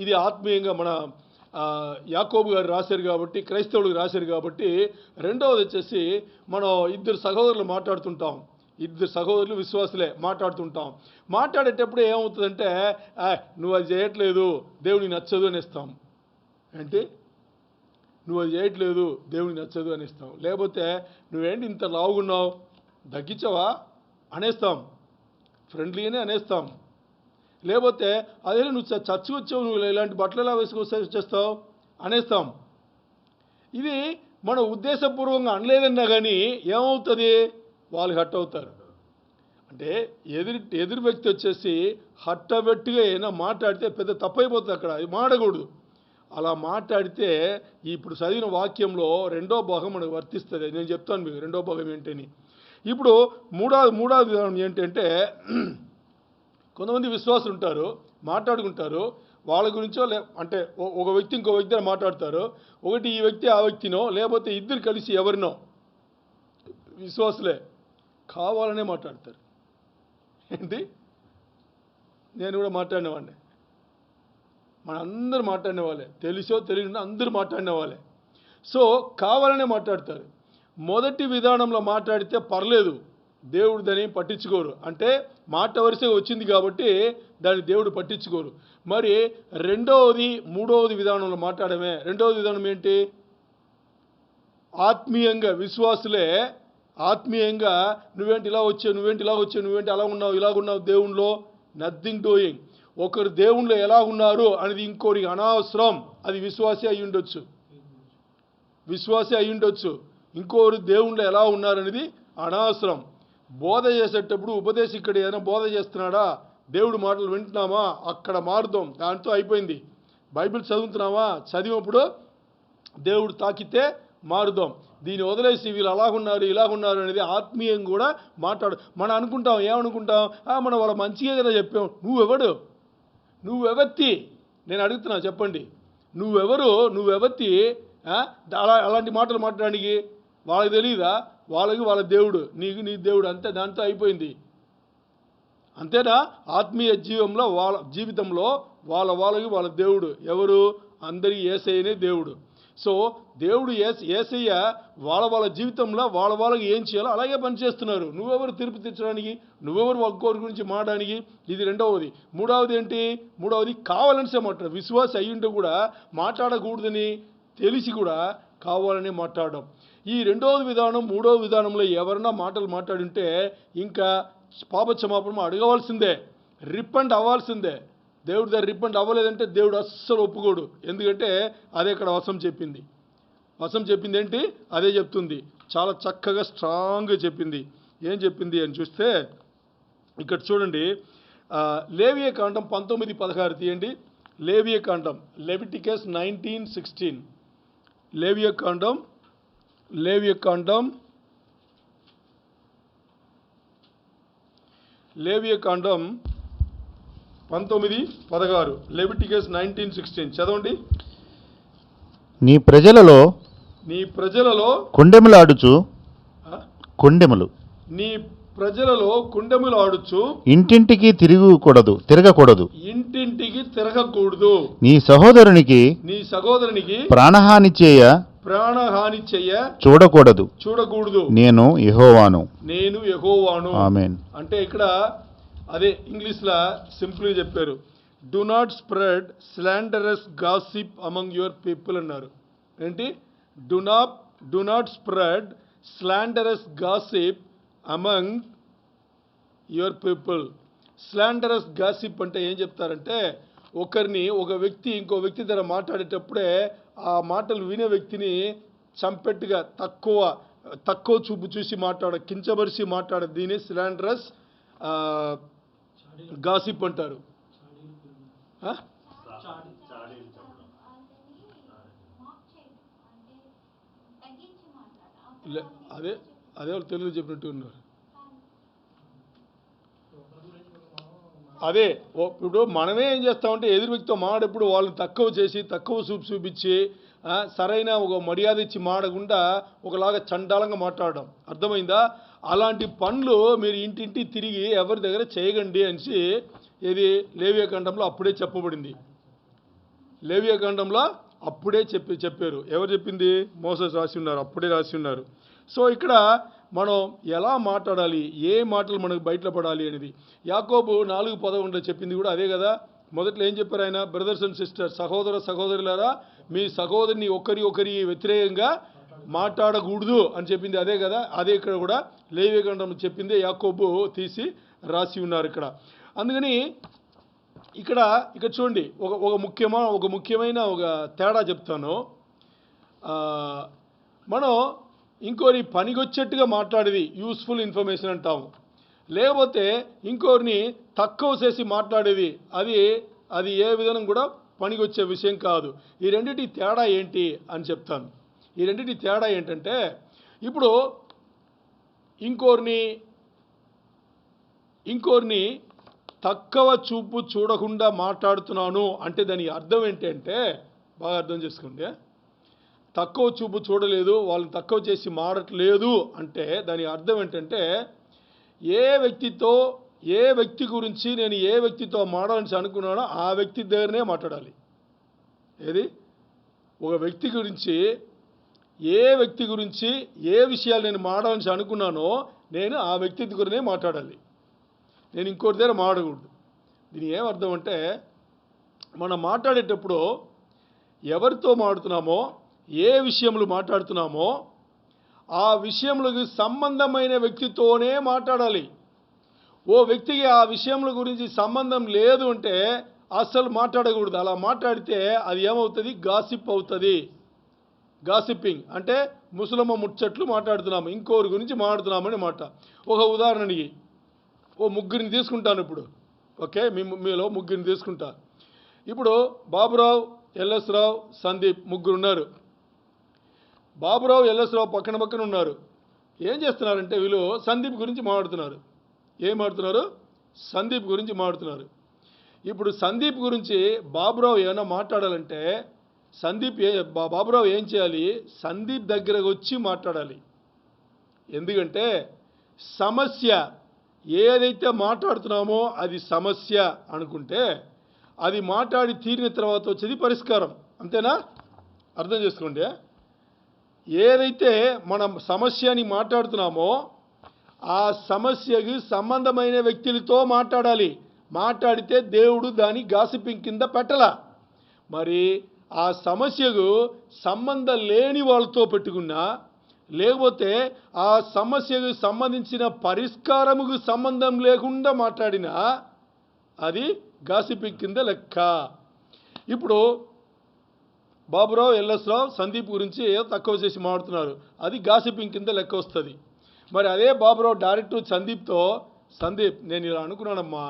ఇది ఆత్మీయంగా మన యాకోబు గారు రాశారు కాబట్టి, క్రైస్తవులకు రాశారు కాబట్టి, రెండవది వచ్చేసి మనం 2 సహోదరులు మాట్లాడుతుంటాం. 2 సహోదరులు విశ్వాసులే మాట్లాడుతుంటాం. మాట్లాడేటప్పుడు ఏమవుతుందంటే, నువ్వు అది చేయట్లేదు, దేవునికి నచ్చదు అనేస్తాం. అంటే నువ్వు అది చేయట్లేదు, దేవునికి నచ్చదు అనేస్తాం. లేకపోతే నువ్వేంటి ఇంత లావుగున్నావు, తగ్గించవా అనేస్తాం, ఫ్రెండ్లీగానే అనేస్తాం. లేకపోతే అదే నువ్వు చచ్చి వచ్చావు, నువ్వు ఇలాంటి బట్టలు ఎలా వచ్చేస్తావు అనేస్తాం. ఇది మన ఉద్దేశపూర్వకంగా అనలేదన్నా కానీ ఏమవుతుంది, వాళ్ళు హట్ అవుతారు. అంటే ఎదురు వ్యక్తి వచ్చేసి హట్టబెట్టిగా ఏమైనా మాట్లాడితే పెద్ద తప్పైపోతుంది. అక్కడ అది మాడకూడదు. అలా మాట్లాడితే ఇప్పుడు చదివిన వాక్యంలో రెండో భాగం మనకు వర్తిస్తుంది. నేను చెప్తాను మీకు రెండో భాగం ఏంటని. ఇప్పుడు మూడవది విధానం ఏంటంటే, కొంతమంది విశ్వాసులు ఉంటారు, మాట్లాడుకుంటారు, వాళ్ళ గురించో అంటే ఒక వ్యక్తి ఇంకో వ్యక్తితో మాట్లాడతారు. ఒకటి ఈ వ్యక్తి ఆ వ్యక్తినో, లేకపోతే ఇద్దరు కలిసి ఎవరినో, విశ్వాసులే కావాలనే మాట్లాడతారు. ఏంటి, నేను కూడా మాట్లాడినవాడిని, మన అందరూ మాట్లాడిన వాళ్ళే, తెలుసో తెలియకుండా అందరూ మాట్లాడిన వాళ్ళే. సో కావాలనే మాట్లాడతారు. మొదటి విధానంలో మాట్లాడితే పర్లేదు, దేవుడు దాన్ని పట్టించుకోరు. అంటే మాట వరుసగా వచ్చింది కాబట్టి దాన్ని దేవుడు పట్టించుకోరు. మరి రెండవది, మూడవది విధానంలో మాట్లాడమే. రెండవది విధానం ఏంటి, ఆత్మీయంగా విశ్వాసులే ఆత్మీయంగా నువ్వేంటి ఇలా వచ్చావు, నువ్వేంటి ఇలా వచ్చావు, నువ్వేంటి అలా ఉన్నావు, ఇలాగున్నావు, దేవుణ్ణిలో నథింగ్ డూయింగ్. ఒకరు దేవుణ్ణిలో ఎలా ఉన్నారు అనేది ఇంకోరికి అనవసరం. అది విశ్వాసే అయి ఉండొచ్చు, విశ్వాసే అయి ఉండొచ్చు. ఇంకోరు దేవుణ్ణిలో ఎలా ఉన్నారనేది అనవసరం. బోధ చేసేటప్పుడు ఉపదేశకుడు ఏదైనా బోధ చేస్తున్నాడా, దేవుడి మాటలు వింటున్నామా, అక్కడ మారుదాం, దాంతో అయిపోయింది. బైబిల్ చదువుతున్నామా, చదివినప్పుడు దేవుడు తాకితే మారుదాం. దీన్ని వదిలేసి వీళ్ళు అలాగున్నారు ఇలాగున్నారు అనేది ఆత్మీయం కూడా మనం అనుకుంటాం, ఏమనుకుంటాం, మనం వాళ్ళ మంచిగా కదా చెప్పాం. నువ్వెవత్తి, నేను అడుగుతున్నా చెప్పండి, నువ్వెవత్తి అలాంటి మాటలు మాట్లాడానికి? వాళ్ళకి తెలియదా? వాళ్ళకి వాళ్ళ దేవుడు, నీకు నీ దేవుడు, అంతే, దాంతో అయిపోయింది. అంతేనా? ఆత్మీయ జీవితంలో వాళ్ళకి వాళ్ళ దేవుడు ఎవరు? అందరి యేసయ్యనే దేవుడు. సో దేవుడు యేసయ్య వాళ్ళ జీవితంలో వాళ్ళకి ఏం చేయాలో అలాగే పనిచేస్తున్నారు. నువ్వెవరు తీర్పు తెచ్చడానికి, నువ్వెవరు ఒక్కొక్కరి గురించి మాడడానికి? ఇది రెండవది. మూడవది ఏంటి? మూడవది కావాలనిసే మాట్లాడు. విశ్వాస అయ్యుంటే కూడా మాట్లాడకూడదని తెలిసి కూడా కావాలని మాట్లాడడం. ఈ రెండవది విధానం, మూడవ విధానంలో ఎవరన్నా మాటలు మాట్లాడుంటే ఇంకా పాపక్షమాపణ అడగవలసిందే, రిపెంట్ అవ్వాల్సిందే. దేవుడి దగ్గర రిపెంట్ అవ్వలేదంటే దేవుడు అస్సలు ఒప్పుకోడు. ఎందుకంటే అదే ఇక్కడ అవసరం చెప్పింది. వచనం చెప్పింది ఏంటి? అదే చెప్తుంది. చాలా చక్కగా స్ట్రాంగ్గా చెప్పింది. ఏం చెప్పింది అని చూస్తే ఇక్కడ చూడండి, లేవియకాండం 19:16 తీయండి. లేవియకాండం, లెవిటికస్ 19:16. లేవియకాండం 19:16, లెవిటికస్ 19:16 చదవండి. నీ ప్రజలలో కొండెములాడుచు నీ ప్రజలలో కుండెములు ఆడుచు ఇంటింటికి తిరగకూడదు. నీ సహోదరునికి ప్రాణహాని చేయ చూడకూడదు. నేను యెహోవాను. ఆమేన్. అంటే ఇక్కడ అదే ఇంగ్లీష్లో సింపుల్గా చెప్పారు, do not spread slanderous gossip among your people అన్నారు. ఏంటి? Do not spread slanderous gossip among your people. Slanderous gossip అంటే ఏం చెప్తారంటే, ఒక వ్యక్తి ఇంకో వ్యక్తి దగ్గర మాట్లాడేటప్పుడే ఆ మాటలు వినే వ్యక్తిని చంపెట్టుగా తక్కువ చూపు చూసి కించబరిచి మాట్లాడే దీన్ని స్లాండరస్ గాసిప్ అంటారు. అదే వాళ్ళు తెలుగు చెప్పినట్టు ఉన్నారు. అదే ఇప్పుడు మనమే ఏం చేస్తామంటే, ఎదురు వ్యక్తితో మాడేప్పుడు వాళ్ళని తక్కువ చేసి తక్కువ చూపించి సరైన ఒక మర్యాద ఇచ్చి మాడకుండా ఒకలాగా చండాలంగా మాట్లాడడం. అర్థమైందా? అలాంటి పనులు మీరు ఇంటింటి తిరిగి ఎవరి దగ్గర చేయకండి అనేసి ఇది లేవియకాండంలో అప్పుడే చెప్పబడింది. లేవియకాండంలో అప్పుడే చెప్పారు. ఎవరు చెప్పింది? మోసెస్ రాసి ఉన్నారు, అప్పుడే రాసి ఉన్నారు. సో ఇక్కడ మనం ఎలా మాట్లాడాలి, ఏ మాటలు మనకు బయటలో పడాలి అనేది యాకోబు 4:11 చెప్పింది కూడా అదే కదా. మొదట్లో ఏం చెప్పారు ఆయన? బ్రదర్స్ అండ్ సిస్టర్స్, సహోదరులారా, మీ సహోదరిని ఒకరి వ్యతిరేకంగా మాట్లాడకూడదు అని చెప్పింది అదే కదా. అదే ఇక్కడ కూడా లేవియకాండం చెప్పింది యాకోబు తీసి రాసి ఉన్నారు ఇక్కడ. అందుకని ఇక్కడ చూడండి, ఒక ముఖ్యమైన ఒక తేడా చెప్తాను. మనం ఇంకోరి పనికొచ్చేట్టుగా మాట్లాడేది యూస్ఫుల్ ఇన్ఫర్మేషన్ అంటాము. లేకపోతే ఇంకోరిని తక్కువ చేసి మాట్లాడేది అది ఏ విధంగా కూడా పనికొచ్చే విషయం కాదు. ఈ రెండింటి తేడా ఏంటి అని చెప్తాను. ఈ రెండింటి తేడా ఏంటంటే, ఇప్పుడు ఇంకోరిని తక్కువ చూపు చూడకుండా మాట్లాడుతున్నాను అంటే దాని అర్థం ఏంటంటే, బాగా అర్థం చేసుకోండి. తక్కువ చూపు చూడలేదు, వాళ్ళని తక్కువ చేసి మాడట్లేదు అంటే దాని అర్థం ఏంటంటే, ఏ వ్యక్తి గురించి నేను ఏ వ్యక్తితో మాడాలని అనుకున్నానో ఆ వ్యక్తి దగ్గరనే మాట్లాడాలి. ఏది? ఒక వ్యక్తి గురించి ఏ విషయాలు నేను మాడాలని అనుకున్నానో నేను ఆ వ్యక్తి దగ్గరనే మాట్లాడాలి. నేను ఇంకోటి దగ్గర మాడకూడదు. దీని ఏమర్థం అంటే, మనం మాట్లాడేటప్పుడు ఎవరితో మాట్లాడుతున్నామో, ఏ విషయములు మాట్లాడుతున్నామో ఆ విషయములకు సంబంధమైన వ్యక్తితోనే మాట్లాడాలి. ఓ వ్యక్తికి ఆ విషయముల గురించి సంబంధం లేదు అంటే అస్సలు మాట్లాడకూడదు. అలా మాట్లాడితే అది ఏమవుతుంది? గాసిప్ అవుతుంది. గాసిప్పింగ్ అంటే ముసలమ్మ ముచ్చట్లు మాట్లాడుతున్నాము, ఇంకోరి గురించి మాట్లాడుతున్నామని మాట. ఒక ఉదాహరణకి ముగ్గురిని తీసుకుంటాను ఇప్పుడు. ఓకే, మీలో ముగ్గురిని తీసుకుంటా. ఇప్పుడు బాబురావు, ఎల్ఎస్ రావు, సందీప్ ముగ్గురు ఉన్నారు. బాబురావు, ఎల్ఎస్ రావు పక్కన ఉన్నారు. ఏం చేస్తున్నారంటే వీళ్ళు సందీప్ గురించి మాట్లాడుతున్నారు. ఏం మాట్లాడుతున్నారు? సందీప్ గురించి మాట్లాడుతున్నారు. ఇప్పుడు సందీప్ గురించి బాబురావు ఏమైనా మాట్లాడాలంటే బాబురావు ఏం చేయాలి? సందీప్ దగ్గరకు వచ్చి మాట్లాడాలి. ఎందుకంటే సమస్య ఏదైతే మాట్లాడుతున్నామో అది సమస్య అనుకుంటే అది మాట్లాడి తీరిన తర్వాత వచ్చేది పరిష్కారం. అంతేనా? అర్థం చేసుకోండి. ఏదైతే మనం సమస్యని మాట్లాడుతున్నామో ఆ సమస్యకి సంబంధమైన వ్యక్తులతో మాట్లాడాలి. మాట్లాడితే దేవుడు దాని గాసిపింగ్ కింద పెట్టలా. మరి ఆ సమస్యకు సంబంధం లేని వాళ్ళతో పెట్టుకున్నా, లేకపోతే ఆ సమస్యకు సంబంధించిన పరిష్కారముకు సంబంధం లేకుండా మాట్లాడినా అది గాసిపింగ్ కింద లెక్క. ఇప్పుడు బాబురావు, ఎల్ఎస్రావు, సందీప్ గురించి ఏదో తక్కువ చేసి మాట్లాడుతున్నారు, అది గాసిపింగ్ కింద లెక్క వస్తుంది. మరి అదే బాబురావు డైరెక్ట్ సందీప్తో, సందీప్ నేను ఇలా అనుకున్నానమ్మా,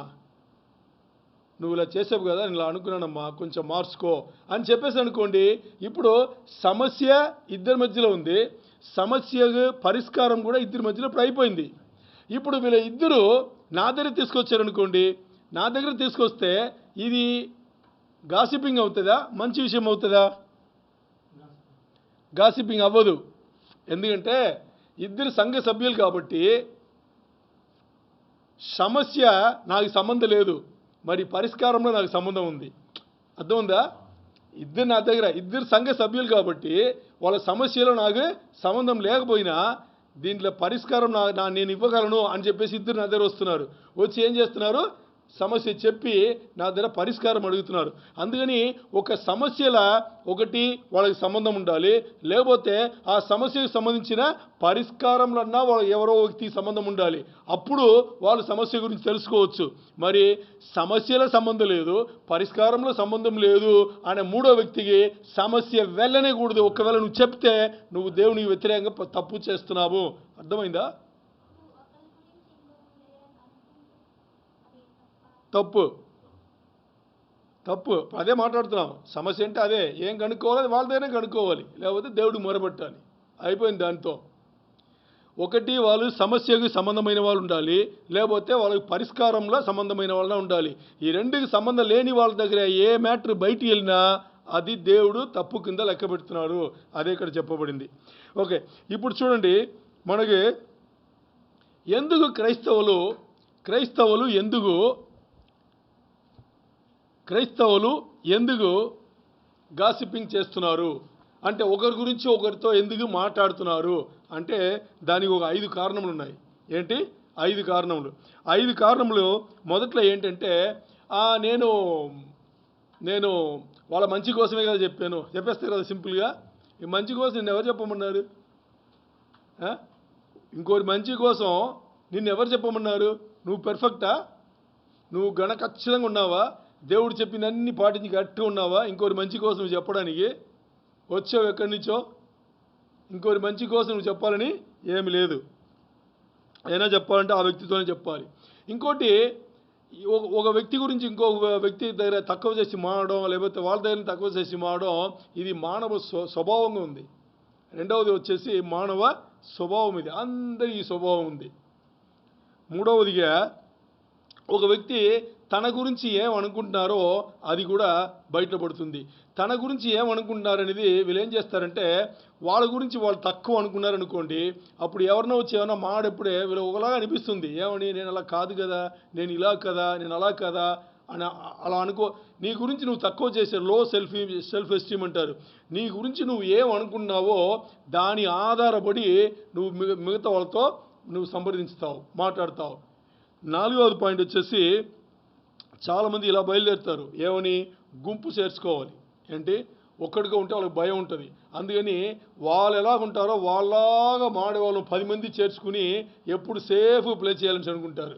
నువ్వు ఇలా చేసావు కదా, నేను ఇలా అనుకున్నానమ్మా, కొంచెం మార్చుకో అని చెప్పేసి అనుకోండి. ఇప్పుడు సమస్య ఇద్దరి మధ్యలో ఉంది, సమస్య పరిష్కారం కూడా ఇద్దరి మధ్యలో ఇప్పుడు అయిపోయింది. ఇప్పుడు వీళ్ళ ఇద్దరు నా దగ్గర తీసుకొచ్చారనుకోండి, నా దగ్గర తీసుకొస్తే ఇది గాసిపింగ్ అవుతుందా, మంచి విషయం అవుతుందా? గాసిపింగ్ అవ్వదు. ఎందుకంటే ఇద్దరు సంఘ సభ్యులు కాబట్టి సమస్య నాకు సంబంధం లేదు, మరి పరిష్కారంలో నాకు సంబంధం ఉంది. అర్థం ఉందా? ఇద్దరు నా దగ్గర ఇద్దరు సంఘ సభ్యులు కాబట్టి వాళ్ళ సమస్యలో నాకు సంబంధం లేకపోయినా దీంట్లో పరిష్కారం నేను ఇవ్వగలను అని చెప్పేసి ఇద్దరు నా దగ్గర వస్తున్నారు. వచ్చి ఏం చేస్తున్నారు? సమస్య చెప్పి నా దగ్గర పరిష్కారం అడుగుతున్నారు. అందుకని ఒక సమస్యల ఒకటి వాళ్ళకి సంబంధం ఉండాలి, లేకపోతే ఆ సమస్యకు సంబంధించిన పరిష్కారంలో వాళ్ళ ఎవరో వ్యక్తికి సంబంధం ఉండాలి. అప్పుడు వాళ్ళు సమస్య గురించి తెలుసుకోవచ్చు. మరి సమస్యల సంబంధం లేదు, పరిష్కారంలో సంబంధం లేదు అనే మూడో వ్యక్తికి సమస్య వెళ్ళనే కూడదు. ఒకవేళ నువ్వు చెప్తే నువ్వు దేవునికి వ్యతిరేకంగా తప్పు చేస్తున్నావు. అర్థమైందా? తప్పు తప్పు అదే మాట్లాడుతున్నాం. సమస్య అంటే అదే, ఏం కనుక్కోవాలి వాళ్ళ దగ్గరే కనుక్కోవాలి, లేకపోతే దేవుడికి మొరపెట్టాలి. అయిపోయింది. దాంతో ఒకటి వాళ్ళు సమస్యకు సంబంధమైన వాళ్ళు ఉండాలి, లేకపోతే వాళ్ళకి పరిష్కారంలో సంబంధమైన వాళ్ళ ఉండాలి. ఈ రెండుకి సంబంధం లేని వాళ్ళ దగ్గర ఏ మ్యాటర్ బయటికి వెళ్ళినా అది దేవుడు తప్పు కింద లెక్క పెడుతున్నారు. అదే ఇక్కడ చెప్పబడింది. ఓకే, ఇప్పుడు చూడండి, మనకి ఎందుకు క్రైస్తవులు ఎందుకు గాసిపింగ్ చేస్తున్నారు అంటే, ఒకరి గురించి ఒకరితో ఎందుకు మాట్లాడుతున్నారు అంటే దానికి ఒక 5 కారణములు ఉన్నాయి. ఏంటి? 5 కారణములు. 5 కారణములు మొదట్లో ఏంటంటే, నేను వాళ్ళ మంచి కోసమే కదా చెప్పేస్తారు కదా సింపుల్గా. ఈ మంచి కోసం నిన్ను ఎవరు చెప్పమన్నారు? ఇంకోటి మంచి కోసం నిన్ను ఎవరు చెప్పమన్నారు? నువ్వు పెర్ఫెక్టా? నువ్వు ఖచ్చితంగా ఉన్నావా? దేవుడు చెప్పిన అన్ని పాటించి గట్టిగా ఉన్నావా? ఇంకోటి మంచి కోసం నువ్వు చెప్పడానికి వచ్చావు ఎక్కడి నుంచో, ఇంకోటి మంచి కోసం నువ్వు చెప్పాలని ఏమి లేదు. అయినా చెప్పాలంటే ఆ వ్యక్తితోనే చెప్పాలి. ఇంకోటి, ఒక వ్యక్తి గురించి ఇంకొక వ్యక్తి దగ్గర తక్కువ చేసి మాడడం, లేకపోతే వాళ్ళ దగ్గర తక్కువ చేసి మాడడం, ఇది మానవ స్వభావంగా ఉంది. రెండవది వచ్చేసి మానవ స్వభావం, ఇది అందరి ఈ స్వభావం ఉంది. మూడవదిగా, ఒక వ్యక్తి తన గురించి ఏమనుకుంటున్నారో అది కూడా బయటపడుతుంది. తన గురించి ఏమనుకుంటున్నారనేది వీళ్ళు ఏం చేస్తారంటే, వాళ్ళ గురించి వాళ్ళు తక్కువ అనుకున్నారనుకోండి, అప్పుడు ఎవరినో వచ్చి ఏమన్నా మాడెప్పుడే వీళ్ళు ఒకలాగా అనిపిస్తుంది. ఏమని? నేను అలా కాదు కదా, నేను ఇలా కదా, నేను అలా కదా అని అలా అనుకో. నీ గురించి నువ్వు తక్కువ చేసే లో సెల్ఫ్ ఎస్టీమ్ అంటారు. నీ గురించి నువ్వు ఏమనుకున్నావో దాని ఆధారపడి నువ్వు మిగతా వాళ్ళతో నువ్వు సంప్రదించుతావు, మాట్లాడతావు. 4వ పాయింట్ వచ్చేసి, చాలామంది ఇలా బయలుదేరుతారు. ఏమని? గుంపు చేర్చుకోవాలి. ఏంటి? ఒక్కడిగా ఉంటే వాళ్ళకి భయం ఉంటుంది. అందుకని వాళ్ళు ఎలాగుంటారో వాళ్ళలాగా మాడేవాళ్ళు 10 మంది చేర్చుకుని ఎప్పుడు సేఫ్ ప్లే చేయాలని అనుకుంటారు.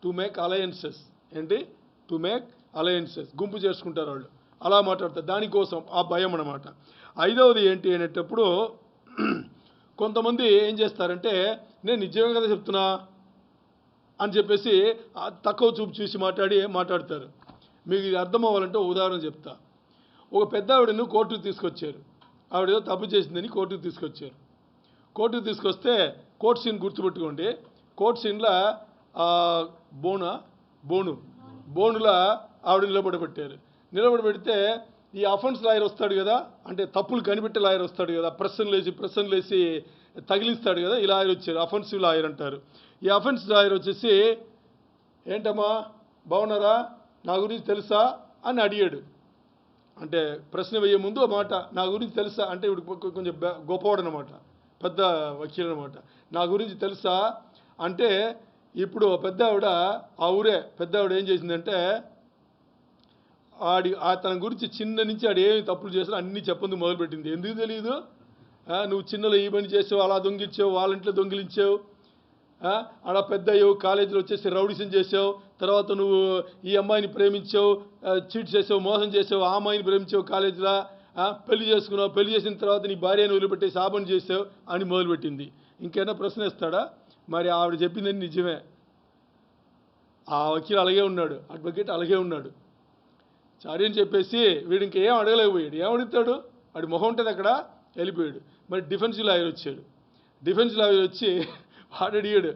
To make alliances. ఏంటి? To make alliances. గుంపు చేసుకుంటారు వాళ్ళు, అలా మాట్లాడతారు. దానికోసం ఆ భయం అన్నమాట. 5వది ఏంటి అనేటప్పుడు, కొంతమంది ఏం చేస్తారంటే, నేను నిజంగా కదా చెప్తున్నా అని చెప్పేసి తక్కువ చూపు చూసి మాట్లాడతారు. మీకు ఇది అర్థం అవ్వాలంటే ఉదాహరణ చెప్తా. ఒక పెద్ద ఆవిడను కోర్టుకు తీసుకొచ్చారు. ఆవిడ తప్పు చేసిందని కోర్టుకు తీసుకొచ్చారు. కోర్టుకు తీసుకొస్తే కోర్టు సీన్ గుర్తుపెట్టుకోండి. కోర్టు సీన్లో బోనులా ఆవిడ నిలబడబెట్టారు. నిలబడబెడితే ఈ అఫెన్స్ లాయర్ వస్తాడు కదా, అంటే తప్పులు కనిపెట్టే లాయర్ వస్తాడు కదా, ప్రశ్నలేసి తగిలిస్తాడు కదా, ఈ లాయర్ వచ్చారు. అఫెన్సివ్ లాయర్ అంటారు. ఈ అఫెన్స్ లాయర్ వచ్చేసి, ఏంటమ్మా బాగున్నారా, నా గురించి తెలుసా అని అడిగాడు. అంటే ప్రశ్న వేయే ముందు ఆ మాట, నా గురించి తెలుసా అంటే, ఇప్పుడు కొంచెం గొప్పవాడు అనమాట, పెద్ద వకీలు అనమాట. నా గురించి తెలుసా అంటే, ఇప్పుడు పెద్ద ఆవిడ, ఆ ఊరే పెద్ద ఆవిడ ఏం చేసిందంటే, తన గురించి చిన్న నుంచి ఏమి తప్పులు చేసినా అన్నీ చెప్పందుకు మొదలుపెట్టింది. ఎందుకు తెలియదు? నువ్వు చిన్నలో ఈ పని చేసావు, అలా దొంగిలించావు, వాళ్ళ ఇంట్లో దొంగిలించావు, అలా పెద్ద అయ్యావు, కాలేజీలో వచ్చేసి రౌడిజం చేసావు, తర్వాత నువ్వు ఈ అమ్మాయిని ప్రేమించావు, చీట్ చేసావు, మోసం చేసావు, ఆ అమ్మాయిని ప్రేమించావు కాలేజీలో పెళ్లి చేసుకున్నావు, పెళ్లి చేసిన తర్వాత నీ భార్యను వదిలిపెట్టేసి ఆ పని చేసావు అని మొదలుపెట్టింది. ఇంకేనా ప్రశ్న ఇస్తాడా? మరి ఆవిడ చెప్పిందని నిజమే. ఆ వకీలు అలాగే ఉన్నాడు, అడ్వకేట్ అలాగే ఉన్నాడు. సరే అని చెప్పేసి వీడు ఇంకేం అడగలేకపోయాడు. ఏమడుగుతాడు? వాడి మొహం ఉంటుంది అక్కడ, వెళ్ళిపోయాడు. మరి డిఫెన్స్ లాయర్ వచ్చాడు. డిఫెన్స్ లాయర్ వచ్చి వాడు అడిగాడు,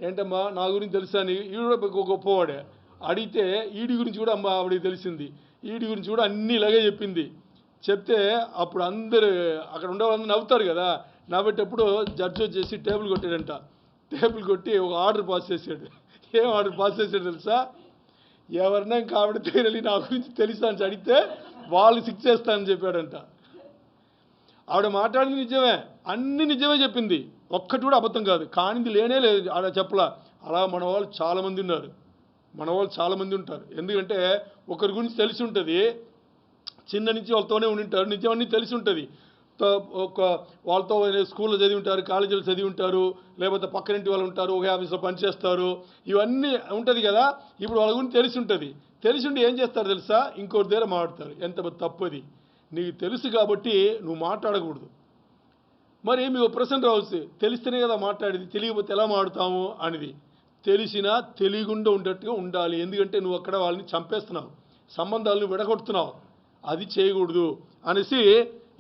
ఏంటమ్మా నా గురించి తెలుసా? అని. ఈడు కూడా గొప్పవాడే. అడిగితే ఈడి గురించి కూడా అమ్మ ఆవిడికి తెలిసింది, ఈడి గురించి కూడా అన్నీ ఇలాగే చెప్పింది. చెప్తే అప్పుడు అందరు అక్కడ ఉండే వాళ్ళందరూ నవ్వుతారు కదా. నవ్వేటప్పుడు జడ్జి వచ్చేసి టేబుల్ కొట్టాడంట. టేబుల్ కొట్టి ఒక ఆర్డర్ పాస్ చేశాడు. ఏం ఆర్డర్ పాస్ చేశాడు తెలుసా? ఎవరన్నా ఇంకా ఆవిడ దగ్గర వెళ్ళి నా గురించి తెలుసా అని అడిగితే వాళ్ళు శిక్ష చేస్తానని చెప్పాడంట. ఆవిడ మాట్లాడింది నిజమే, అన్ని నిజమే చెప్పింది, ఒక్కటి కూడా అబద్ధం కాదు. కానిది లేనే లేదు ఆవిడ చెప్పలా. అలా మన వాళ్ళు చాలామంది ఉన్నారు, మన వాళ్ళు చాలామంది ఉంటారు. ఎందుకంటే ఒకరి గురించి తెలిసి ఉంటుంది, చిన్న నుంచి వాళ్ళతోనే ఉండింటారు, నిజమన్నీ తెలిసి ఉంటుంది. వాళ్ళతో స్కూల్లో చదివి ఉంటారు, కాలేజీలో చదివి ఉంటారు, లేకపోతే పక్కనింటి వాళ్ళు ఉంటారు, ఒక ఆఫీస్లో పనిచేస్తారు, ఇవన్నీ ఉంటుంది కదా. ఇప్పుడు వాళ్ళ గురించి తెలిసి ఉంటుంది. తెలిసి ఉండి ఏం చేస్తారు తెలుసా? ఇంకోటి దగ్గర మాట్లాడతారు. ఎంత తప్పది. నీకు తెలుసు కాబట్టి నువ్వు మాట్లాడకూడదు. మరి మీకు ప్రశ్న రావచ్చు, తెలిస్తేనే కదా మాట్లాడేది, తెలియకపోతే ఎలా మాట్లాడతాము అనేది. తెలిసినా తెలియకుండా ఉండేట్టుగా ఉండాలి. ఎందుకంటే నువ్వు అక్కడ వాళ్ళని చంపేస్తున్నావు, సంబంధాలను విడగొడుతున్నావు, అది చేయకూడదు అనేసి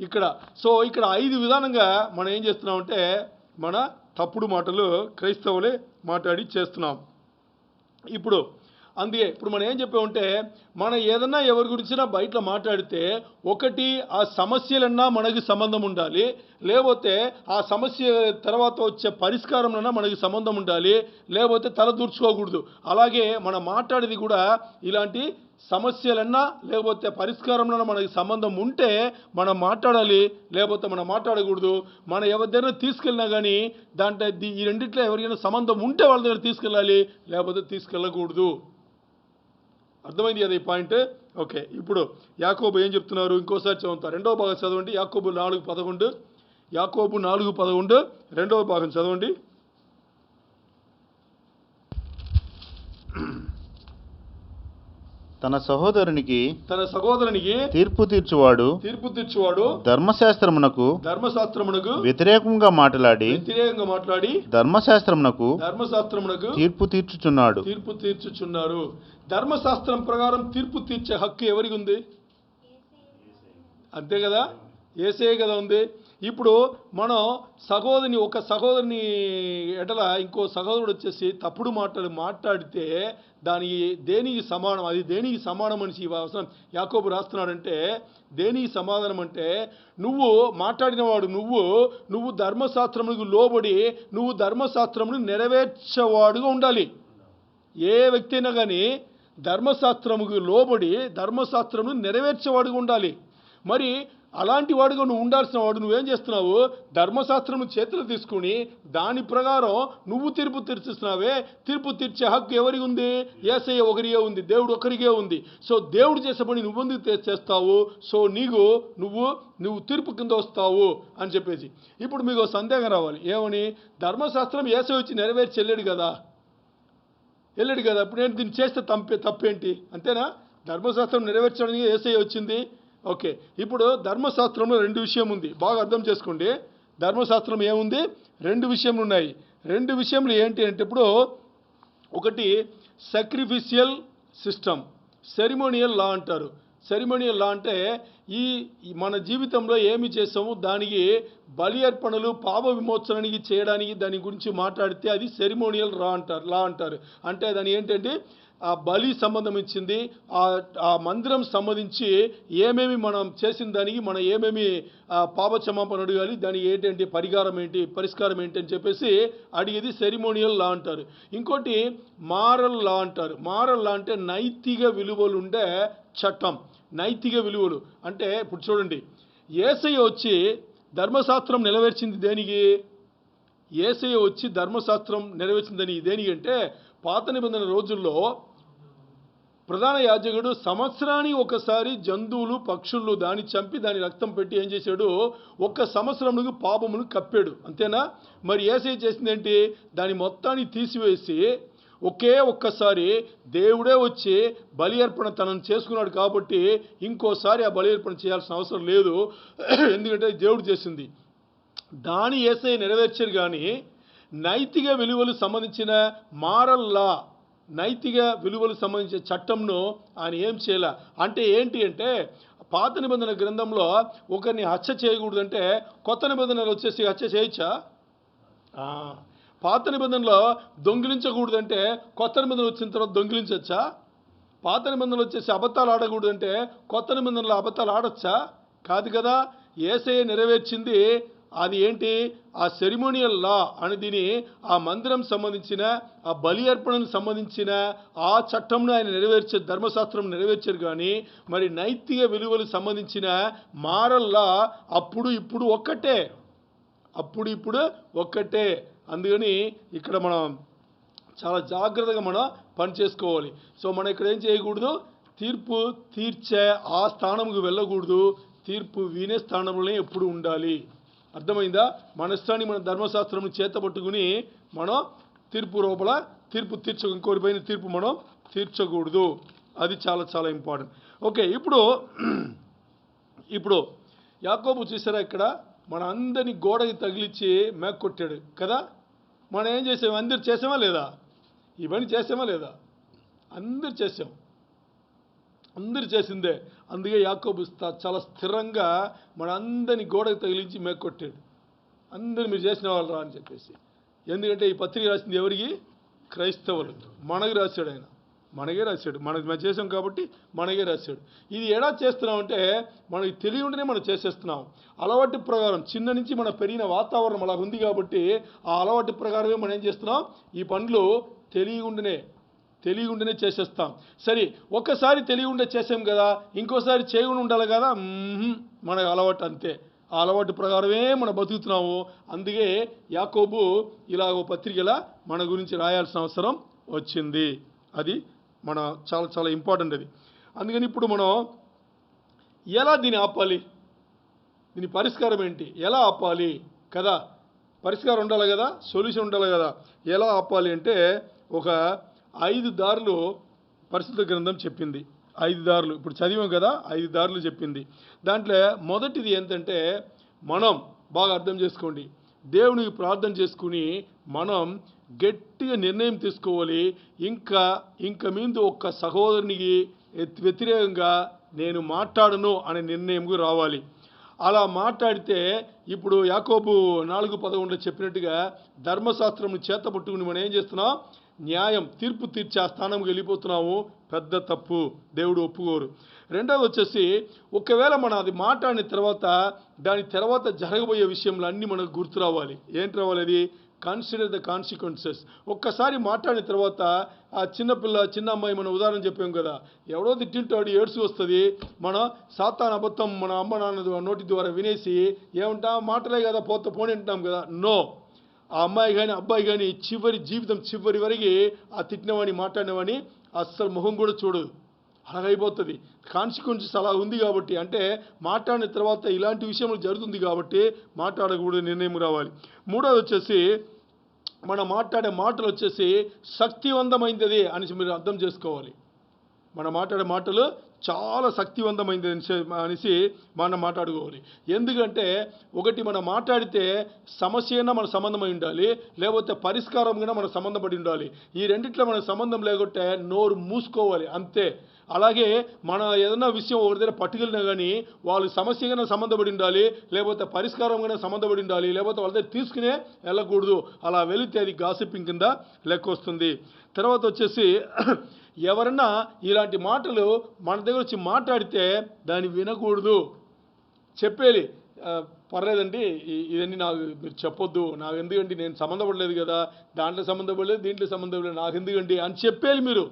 ఇక్కడ. సో ఇక్కడ 5 విధానంగా మనం ఏం చేస్తున్నామంటే మన తప్పుడు మాటలు క్రైస్తవులే మాట్లాడి చేస్తున్నాం. అందుకే ఇప్పుడు మనం ఏం చెప్పామంటే, మనం ఏదన్నా ఎవరి గురించినా బయట మాట్లాడితే ఒకటి ఆ సమస్యలన్నా మనకి సంబంధం ఉండాలి, లేకపోతే ఆ సమస్య తర్వాత వచ్చే పరిష్కారంలోనా మనకి సంబంధం ఉండాలి, లేకపోతే తల దూర్చుకోకూడదు. అలాగే మనం మాట్లాడేది కూడా ఇలాంటి సమస్యలన్నా లేకపోతే పరిష్కారంలో మనకి సంబంధం ఉంటే మనం మాట్లాడాలి, లేకపోతే మనం మాట్లాడకూడదు. మనం ఎవరి దగ్గర తీసుకెళ్ళినా కానీ దాంట్లో ఈ రెండిట్లో ఎవరికైనా సంబంధం ఉంటే వాళ్ళ దగ్గర తీసుకెళ్ళాలి, లేకపోతే తీసుకెళ్ళకూడదు. అర్థమైంది కదా ఈ పాయింట్? ఓకే. ఇప్పుడు యాకోబు ఏం చెప్తున్నారు ఇంకోసారి చదువుతారు. 2వ భాగం చదవండి. యాకోబు 4:11. యాకోబు 4:11 2వ భాగం చదవండి. తన సహోదరునికి తీర్పు తీర్చువాడు ధర్మశాస్త్రమునకు వ్యతిరేకంగా మాట్లాడి ధర్మశాస్త్రమునకు తీర్పు తీర్చుచున్నారు. ధర్మశాస్త్రం ప్రకారం తీర్పు తీర్చే హక్కు ఎవరికి ఉంది? అంతే కదా, యేసయ్యే కదా ఉంది. ఇప్పుడు మనం ఒక సహోదరుని ఎడల ఇంకో సహోదరుడు వచ్చేసి తప్పుడు మాట్లాడితే దానికి దేనికి సమానం? అది దేనికి సమానం అని ఈ అవసరం యాకోబు రాస్తున్నాడంటే, దేనికి సమాధానం అంటే, నువ్వు మాట్లాడినవాడు నువ్వు ధర్మశాస్త్రములకు లోబడి నువ్వు ధర్మశాస్త్రమును నెరవేర్చేవాడుగా ఉండాలి. ఏ వ్యక్తి అయినా కానీ ధర్మశాస్త్రముకు లోబడి ధర్మశాస్త్రమును నెరవేర్చేవాడుగా ఉండాలి. మరి అలాంటి వాడుగా నువ్వు ఉండాల్సిన వాడు నువ్వేం చేస్తున్నావు? ధర్మశాస్త్రం చేతులు తీసుకుని దాని ప్రకారం నువ్వు తీర్పు తీర్చిస్తున్నావే. తీర్పు తీర్చే హక్కు ఎవరికి ఉంది? యేసయ్య ఒకరికే ఉంది, దేవుడు ఒకరికే ఉంది. సో దేవుడు చేసే పని నువ్వెందుకు చేస్తావు? సో నువ్వు తీర్పు కింద వస్తావు అని చెప్పేసి. ఇప్పుడు మీకు సందేహం రావాలి, ఏమని? ధర్మశాస్త్రం యేసయ్య వచ్చి నెరవేర్చి వెళ్ళాడు కదా. ఇప్పుడు నేను దీన్ని చేస్తే తప్పేంటి? అంతేనా? ధర్మశాస్త్రం నెరవేర్చడానికి యేసయ్య వచ్చింది. ఓకే. ఇప్పుడు ధర్మశాస్త్రంలో 2 విషయం ఉంది, బాగా అర్థం చేసుకోండి. ధర్మశాస్త్రం ఏముంది? 2 విషయములు ఉన్నాయి. 2 విషయములు ఏంటి అంటే, ఇప్పుడు ఒకటి సాక్రిఫిషియల్ సిస్టమ్, సెరిమోనియల్ లా అంటారు. సెరిమోనియల్ లా అంటే ఈ మన జీవితంలో ఏమి చేసాము దానికి బలి అర్పణలు పాప విమోచనానికి చేయడానికి దాని గురించి మాట్లాడితే అది సెరిమోనియల్ లా అంటారు. అంటే దాని ఏంటంటే ఆ బలి సంబంధం ఇచ్చింది, ఆ మందిరం సంబంధించి ఏమేమి మనం చేసిన దానికి మనం ఏమేమి పాప క్షమాపణ అడగాలి, దానికి ఏంటంటే పరిష్కారం ఏంటి అని చెప్పేసి అడిగేది సెరిమోనియల్ లా అంటారు. ఇంకోటి మారల్ లా అంటారు. మారల్ లా అంటే నైతిక విలువలు ఉండే చట్టం. నైతిక విలువలు అంటే ఇప్పుడు చూడండి, యేసయ్య వచ్చి ధర్మశాస్త్రం నెరవేర్చింది దేనికి? యేసయ్య వచ్చి ధర్మశాస్త్రం నెరవేర్చిందని దేనికి అంటే, పాత నిబంధన రోజుల్లో ప్రధాన యాజకుడు సంవత్సరానికి ఒకసారి జంతువులు పక్షులు దాన్ని చంపి దాని రక్తం పెట్టి ఏం చేశాడు? 1 సంవత్సరంలో పాపమును కప్పాడు. అంతేనా? మరి యేసయ్య చేసింది ఏంటి? దాని మొత్తాన్ని తీసివేసి ఒక్కసారి దేవుడే వచ్చి బలి అర్పణ తనను చేసుకున్నాడు కాబట్టి ఇంకోసారి ఆ బలి అర్పణ చేయాల్సిన అవసరం లేదు. ఎందుకంటే దేవుడు చేసింది. దాని యేసయ్య నెరవేర్చారు. కానీ నైతిక విలువలు సంబంధించిన మారల్ లా, నైతిక విలువలు సంబంధించిన చట్టంను ఆయన ఏం చేయాల అంటే ఏంటి అంటే, పాత నిబంధన గ్రంథంలో ఒకరిని హత్య చేయకూడదంటే కొత్త నిబంధనలు వచ్చేసి హత్య చేయొచ్చా? పాత నిబంధనలో దొంగిలించకూడదంటే కొత్త నిబంధనలు వచ్చిన తర్వాత దొంగిలించవచ్చా? పాత నిబంధనలు వచ్చేసి అబద్ధాలు ఆడకూడదంటే కొత్త నిబంధనలు అబద్ధాలు ఆడొచ్చా? కాదు కదా. యేసయ్య నెరవేర్చింది అది ఏంటి? ఆ సెరిమోనియల్ లా అని దీని ఆ మందిరం సంబంధించిన ఆ బలి అర్పణకు సంబంధించిన ఆ చట్టంను ఆయన నెరవేర్చారు, ధర్మశాస్త్రం నెరవేర్చారు. కానీ మరి నైతిక విలువలకు సంబంధించిన మారల్ లా అప్పుడు ఇప్పుడు ఒక్కటే. అందుకని ఇక్కడ మనం చాలా జాగ్రత్తగా మనం పని చేసుకోవాలి. సో మనం ఇక్కడ ఏం చేయకూడదు, తీర్పు తీర్చే ఆ స్థానంకు వెళ్ళకూడదు, తీర్పు వినే స్థానంలోనే ఎప్పుడు ఉండాలి. అర్థమైందా? మన ఇష్టాన్ని మన ధర్మశాస్త్రం చేతపట్టుకుని మనం తీర్పు లోపల తీర్పు ఇంకోరిపైన తీర్పు మనం తీర్చకూడదు. అది చాలా చాలా ఇంపార్టెంట్. ఓకే, ఇప్పుడు యాకోబు చూసారా, ఇక్కడ మన అందరినీ గోడకి తగిలించి మేకొట్టాడు కదా. మనం ఏం చేసాము? అందరు చేసామా లేదా? ఇవన్నీ చేసామా లేదా? అందరు చేసాం, అందరు చేసిందే. అందుకే యాకోబు చాలా స్థిరంగా మన అందరినీ గోడకు తగిలించి మేకొట్టాడు. అందరు మీరు చేసిన వాళ్ళు రా అని చెప్పేసి. ఎందుకంటే ఈ పత్రిక రాసింది ఎవరికి? క్రైస్తవులు. మనకు రాశాడు ఆయన, మనకే రాశాడు. మనం చేసాం కాబట్టి మనకే రాశాడు. ఇది ఎలా చేస్తున్నామంటే మనకి తెలియ ఉంటేనే మనం చేసేస్తున్నాం. అలవాటు ప్రకారం చిన్న నుంచి మన పెరిగిన వాతావరణం అలా ఉంది కాబట్టి ఆ అలవాటు ప్రకారమే మనం ఏం చేస్తున్నాం, ఈ పనులు తెలియకుండానే చేసేస్తాం. సరే, ఒక్కసారి తెలియకుండా చేసాం కదా, ఇంకోసారి చేయకుండా ఉండాలి కదా, మనకు అలవాటు అంతే. ఆ అలవాటు ప్రకారమే మనం బతుకుతున్నాము. అందుకే యాకోబు ఇలాగ పత్రికలా మన గురించి రాయాల్సిన అవసరం వచ్చింది. అది మన చాలా చాలా ఇంపార్టెంట్ అది. అందుకని ఇప్పుడు మనం ఎలా దీన్ని ఆపాలి, దీని పరిష్కారం ఏంటి, ఎలా ఆపాలి కదా, పరిష్కారం ఉండాలి కదా, సొల్యూషన్ ఉండాలి కదా. ఎలా ఆపాలి అంటే ఒక 5 దారులు పరిశుద్ధ గ్రంథం చెప్పింది. 5 దారులు ఇప్పుడు చదివాం కదా, 5 దారులు చెప్పింది. దాంట్లో మొదటిది ఏంటంటే, మనం బాగా అర్థం చేసుకోండి, దేవునికి ప్రార్థన చేసుకుని మనం గట్టిగా నిర్ణయం తీసుకోవాలి. ఇంకా మీద ఒక్క సహోదరునికి వ్యతిరేకంగా నేను మాట్లాడను అనే నిర్ణయంకు రావాలి. అలా మాట్లాడితే ఇప్పుడు యాకోబు 4:11 చెప్పినట్టుగా ధర్మశాస్త్రం చేతపట్టుకుని మనం ఏం చేస్తున్నాం, న్యాయం తీర్పు తీర్చే ఆ స్థానంకి వెళ్ళిపోతున్నాము. పెద్ద తప్పు, దేవుడు ఒప్పుకోరు. రెండవది వచ్చేసి, ఒకవేళ మనం అది మాట్లాడిన తర్వాత దాని తర్వాత జరగబోయే విషయంలో అన్నీ మనకు గుర్తు రావాలి. ఏంటి రావాలి? అది కన్సిడర్ ద కాన్సిక్వెన్సెస్. ఒక్కసారి మాట్లాడిన తర్వాత ఆ చిన్న అమ్మాయి మనం ఉదాహరణ చెప్పాం కదా, ఎవడో తిట్టింటాడు, ఏడ్చి వస్తుంది. మన సాతాను అబద్ధం మన అమ్మ నాన్న నోటి ద్వారా వినేసి ఏమంటాం, మాటలే కదా పోని అంటాం కదా. నో, ఆ అమ్మాయి కానీ అబ్బాయి కానీ జీవితం చివరి వరకు ఆ తిట్టినవాడిని మాట్లాడినవాడిని అస్సలు ముఖం కూడా చూడదు. అలాగైపోతుంది. కాన్సిక్వెన్సెస్ అలా ఉంది కాబట్టి, అంటే మాట్లాడిన తర్వాత ఇలాంటి విషయంలో జరుగుతుంది కాబట్టి మాట్లాడకూడదు నిర్ణయం రావాలి. మూడోది వచ్చేసి, మనం మాట్లాడే మాటలు వచ్చేసి శక్తివంతమైనది అని మీరు అర్థం చేసుకోవాలి. మనం మాట్లాడే మాటలు చాలా శక్తివంతమైనది అనేసి మనం మాట్లాడుకోవాలి. ఎందుకంటే ఒకటి, మనం మాట్లాడితే సమస్య అయినా మన సంబంధమై ఉండాలి, లేకపోతే పరిష్కారం కూడా మన సంబంధపడి ఉండాలి. ఈ రెండిట్లో మన సంబంధం లేకుంటే నోరు మూసుకోవాలి అంతే. అలాగే మన ఏదైనా విషయం ఒకరి దగ్గర పట్టుకెళ్ళినా కానీ వాళ్ళు సమస్యగానే సంబంధపడి ఉండాలి, లేకపోతే పరిష్కారంగానే సంబంధపడి ఉండాలి, లేకపోతే వాళ్ళ దగ్గర తీసుకునే వెళ్ళకూడదు. అలా వెళితే అది గాసిపింగ్ కింద లెక్క వస్తుంది. తర్వాత వచ్చేసి, ఎవరన్నా ఇలాంటి మాటలు మన దగ్గర వచ్చి మాట్లాడితే దాన్ని వినకూడదు, చెప్పేది. పర్లేదండి, ఇవన్నీ నాకు మీరు చెప్పొద్దు, నాకు ఎందుకండి, నేను సంబంధపడలేదు కదా, దాంట్లో సంబంధపడలేదు దీంట్లో సంబంధపడలేదు, నాకు ఎందుకండి అని చెప్పేది. మీరు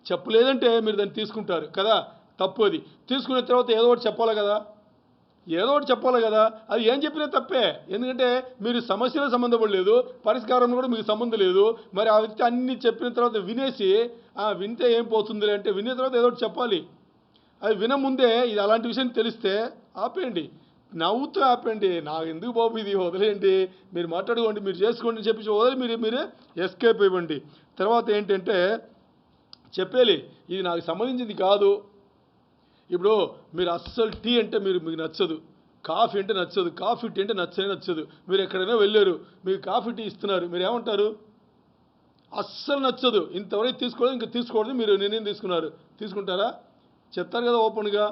చెప్పలేదంటే మీరు దాన్ని తీసుకుంటారు కదా, తప్పు. అది తీసుకున్న తర్వాత ఏదో ఒకటి చెప్పాలి కదా, అది ఏం చెప్పినా తప్పే. ఎందుకంటే మీరు సమస్యలో సంబంధపడలేదు, పరిష్కారం కూడా మీకు సంబంధం లేదు. మరి ఆ వ్యక్తి అన్ని చెప్పిన తర్వాత వినేసి వింటే ఏం పోతుంది అంటే, విన్న తర్వాత ఏదో ఒకటి చెప్పాలి. అది వినముందే ఇది అలాంటి విషయం తెలిస్తే ఆపేయండి. నవ్వుతూ ఆపండి. నాకు ఎందుకు బాబు ఇది వదిలేయండి, మీరు మాట్లాడుకోండి, మీరు చేసుకోండి అని చెప్పి వదిలి మీరే ఎస్కేప్ ఇవ్వండి. తర్వాత ఏంటంటే చెప్పేది ఇది నాకు సంబంధించింది కాదు. ఇప్పుడు మీరు అస్సలు టీ అంటే మీకు నచ్చదు, కాఫీ అంటే నచ్చదు, కాఫీ టీ అంటే నచ్చదు. మీరు ఎక్కడైనా వెళ్ళారు, మీకు కాఫీ టీ ఇస్తున్నారు, మీరు ఏమంటారు? అస్సలు నచ్చదు, ఇంతవరకు తీసుకోలేదు, ఇంకా తీసుకోవద్దు, మీరు నిర్ణయం తీసుకుంటారా? చెప్తారు కదా ఓపెన్గా.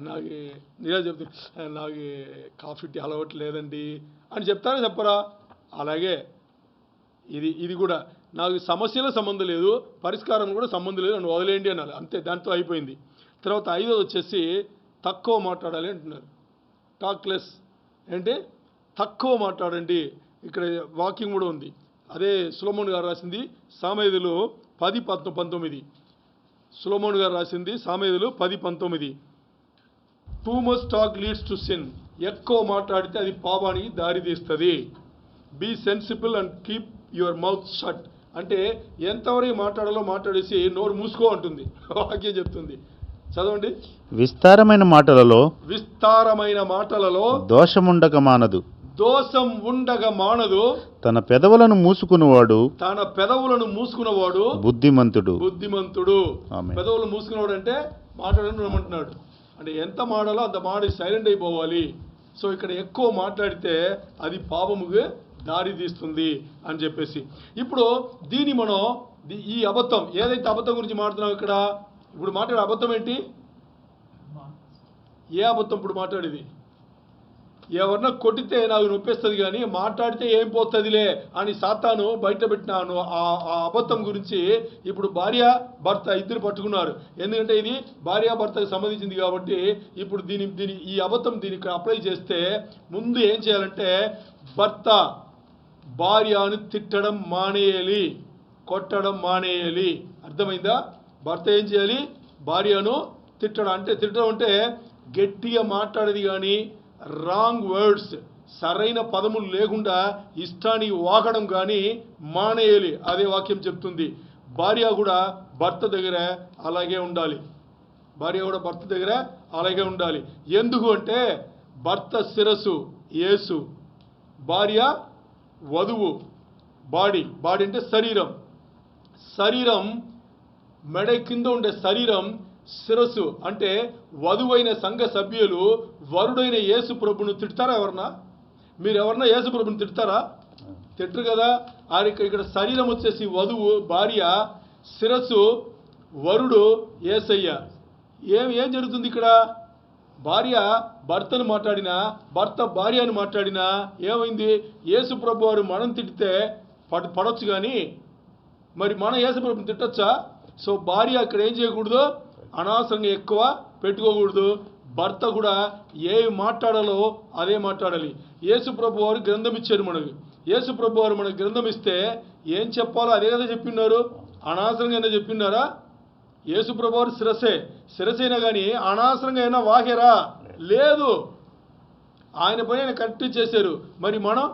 నాకు నిజాలు చెప్తాను, నాకు కాఫీ టీ అలవాటు లేదండి అని చెప్తారా చెప్పరా? అలాగే ఇది కూడా నాకు సమస్యలో సంబంధం లేదు, పరిష్కారం కూడా సంబంధం లేదు, నన్ను వదిలేయండి అన్నారు, అంతే, దాంతో అయిపోయింది. తర్వాత 5వ వచ్చేసి తక్కువ మాట్లాడాలి అంటున్నారు. టాక్లెస్ ఏంటి? తక్కువ మాట్లాడండి. ఇక్కడ వాకింగ్ కూడా ఉంది, అదే సొలొమోను గారు రాసింది సామెతలు 10:19. సొలొమోను గారు రాసింది సామెతలు 10:19. Too much talk leads to sin. ఎక్కువ మాట్లాడితే అది పాపానికి దారితీస్తుంది. Be sensible and keep your mouth shut. అంటే ఎంతవరకు మాట్లాడాలో మాట్లాడేసి నోరు మూసుకో అంటుంది వాక్యం చెప్తుంది. చదవండి. విస్తారమైన మాటలలో దోషం ఉండక మానదు. తన పెదవులను మూసుకున్నవాడు బుద్ధిమంతుడు. పెదవులు మూసుకున్నవాడు అంటే మాట్లాడమంటున్నాడు. అంటే ఎంత మాడాలో అంత మాడి సైలెంట్ అయిపోవాలి. సో ఇక్కడ ఎక్కువ మాట్లాడితే అది పాపముగా దారి తీస్తుంది అని చెప్పేసి. ఇప్పుడు మనం ఈ అబద్ధం, ఏదైతే అబద్ధం గురించి మాట్లాడుతున్నాం ఇక్కడ, ఇప్పుడు మాట్లాడే అబద్ధం ఏంటి? ఏ అబద్ధం ఇప్పుడు మాట్లాడేది? ఎవరన్నా కొట్టితే నాకు నొప్పిస్తుంది కానీ మాట్లాడితే ఏం పోతుందిలే అని సాతాను బయట పెట్టినాను. ఆ అబద్ధం గురించి ఇప్పుడు భార్య భర్త ఇద్దరు పట్టుకున్నారు. ఎందుకంటే ఇది భార్య భర్తకు సంబంధించింది కాబట్టి ఇప్పుడు ఈ అబద్ధం దీనికి అప్లై చేస్తే ముందు ఏం చేయాలంటే భర్త భార్యను తిట్టడం మానేయాలి, కొట్టడం మానేయాలి. అర్థమైందా? భర్త ఏం చేయాలి? భార్యను తిట్టడం అంటే గట్టిగా మాట్లాడేది కానీ రాంగ్ వర్డ్స్, సరైన పదములు లేకుండా ఇష్టానికి వాగడం కానీ మానేయాలి. అదే వాక్యం చెప్తుంది. భార్య కూడా భర్త దగ్గర అలాగే ఉండాలి. ఎందుకు అంటే భర్త శిరస్సు యేసు, భార్య వధువు, బాడీ అంటే శరీరం మెడ కింద ఉండే శరీరం శిరస్సు. అంటే వధువైన సంఘ సభ్యులు వరుడైన యేసు ప్రభును తిడతారా? మీరు ఎవరన్నా యేసు ప్రభుని తిడతారా? తిట్టరు కదా. ఇక్కడ శరీరం వచ్చేసి వధువు భార్య, శిరస్సు వరుడు యేసయ్య. ఏం జరుగుతుంది ఇక్కడ? భార్య భర్తను మాట్లాడినా, భర్త భార్యను మాట్లాడినా ఏమైంది? యేసు ప్రభు వారు మనం తిడితే పడొచ్చు కానీ మరి మన యేసు ప్రభుని తిట్టొచ్చా? సో భార్య అక్కడ ఏం చేయకూడదు, అనవసరంగా ఎక్కువ పెట్టుకోకూడదు. భర్త కూడా ఏమి మాట్లాడాలో అదే మాట్లాడాలి. యేసు ప్రభు వారు గ్రంథం ఇచ్చారు మనకు. యేసు ప్రభు వారు మనకు గ్రంథం ఇస్తే ఏం చెప్పాలో అదే కదా చెప్పిన్నారు. అనవసరంగా అయినా చెప్పినారా? యేసు ప్రభు వారు శిరసైనా కానీ అనవసరంగా అయినా వాగారా? లేదు, ఆయన పని ఆయన కరెక్ట్ చేశారు. మరి మనం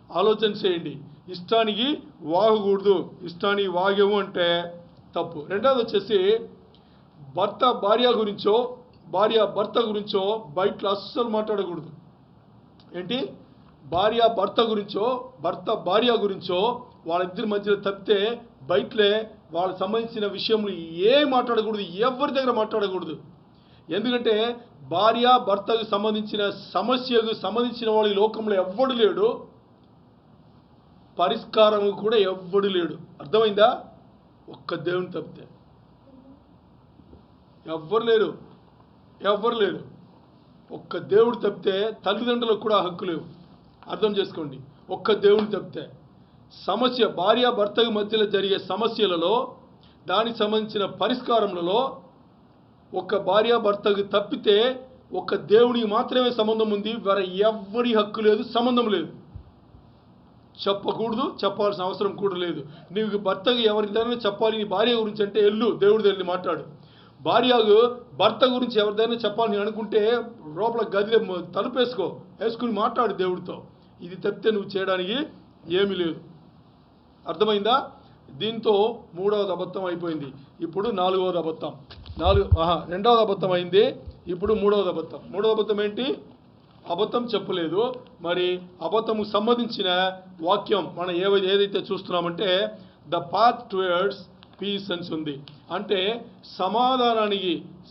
ఆలోచన చేయండి. ఇష్టానికి వాగకూడదు, ఇష్టానికి వాగేము అంటే తప్పు. రెండవది వచ్చేసి భర్త భార్య గురించో, భార్య భర్త గురించో బయటలో అస్సలు మాట్లాడకూడదు. ఏంటి? భార్య భర్త గురించో, భర్త భార్య గురించో వాళ్ళిద్దరి మధ్యలో తప్పితే బయటలే వాళ్ళకి సంబంధించిన విషయములు ఏం మాట్లాడకూడదు, ఎవరి దగ్గర మాట్లాడకూడదు. ఎందుకంటే భార్య భర్తకు సంబంధించిన సమస్యకు సంబంధించిన వాళ్ళు ఈ లోకంలో ఎవ్వడు లేడు, పరిష్కారం కూడా ఎవ్వడు లేడు. అర్థమైందా? ఒక్క దేవుని తప్పితే ఎవ్వరు లేరు. ఒక్క దేవుడు తప్పితే తల్లిదండ్రులకు కూడా హక్కు లేవు. అర్థం చేసుకోండి. ఒక్క దేవుని తప్పితే సమస్య భార్య భర్తకు మధ్యలో జరిగే సమస్యలలో, దానికి సంబంధించిన పరిష్కారములలో ఒక్క భార్య భర్తకు తప్పితే ఒక్క దేవునికి మాత్రమే సంబంధం ఉంది. వేరే ఎవ్వరి హక్కు లేదు, సంబంధం లేదు. చెప్పకూడదు, చెప్పాల్సిన అవసరం కూడా లేదు. నీకు భర్తకు ఎవరిదైనా చెప్పాలి నీ భార్య గురించి అంటే ఎల్లు దేవుడి దగ్గర మాట్లాడు. భార్యకు భర్త గురించి ఎవరిదైనా చెప్పాలని అనుకుంటే లోపల గదిలో వేసుకుని మాట్లాడు దేవుడితో. ఇది తప్పితే నువ్వు చేయడానికి ఏమీ లేదు. అర్థమైందా? దీంతో 3వది అబద్ధం అయిపోయింది. ఇప్పుడు 4వది అబద్ధం. రెండవది అబద్ధం అయింది, ఇప్పుడు 3వది అబద్ధం. 3వ అబద్ధం ఏంటి? అబద్ధం చెప్పలేదు. మరి అబద్ధము సంబంధించిన వాక్యం మనం ఏదైతే చూస్తున్నామంటే ద పాత్ టువర్డ్స్ పీస్ అని ఉంది. అంటే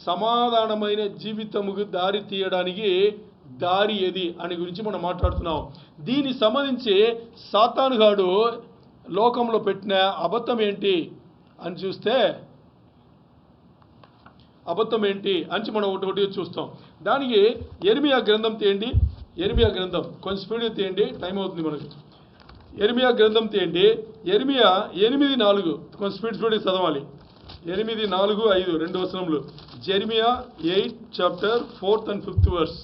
సమాధానమైన జీవితముకు దారి తీయడానికి దారి ఏది అని గురించి మనం మాట్లాడుతున్నాం. దీనికి సంబంధించి సాతానుగాడు లోకంలో పెట్టిన అబద్ధం ఏంటి అని చూస్తే అబద్ధం ఏంటి అని మనం ఒకటి చూస్తాం. దానికి యెరెమీయా గ్రంథం తీయండి. యెరెమీయా గ్రంథం కొంచెం స్పీడ్గా తీయండి, టైం అవుతుంది మనకి. యెరెమీయా గ్రంథం తీయండి. యెరెమీయా 8:4 కొంచెం స్పీడ్గా చదవాలి. 8:4-5 2 వచనములు. యెరెమీయా 8 chapter 4th and 5th verse.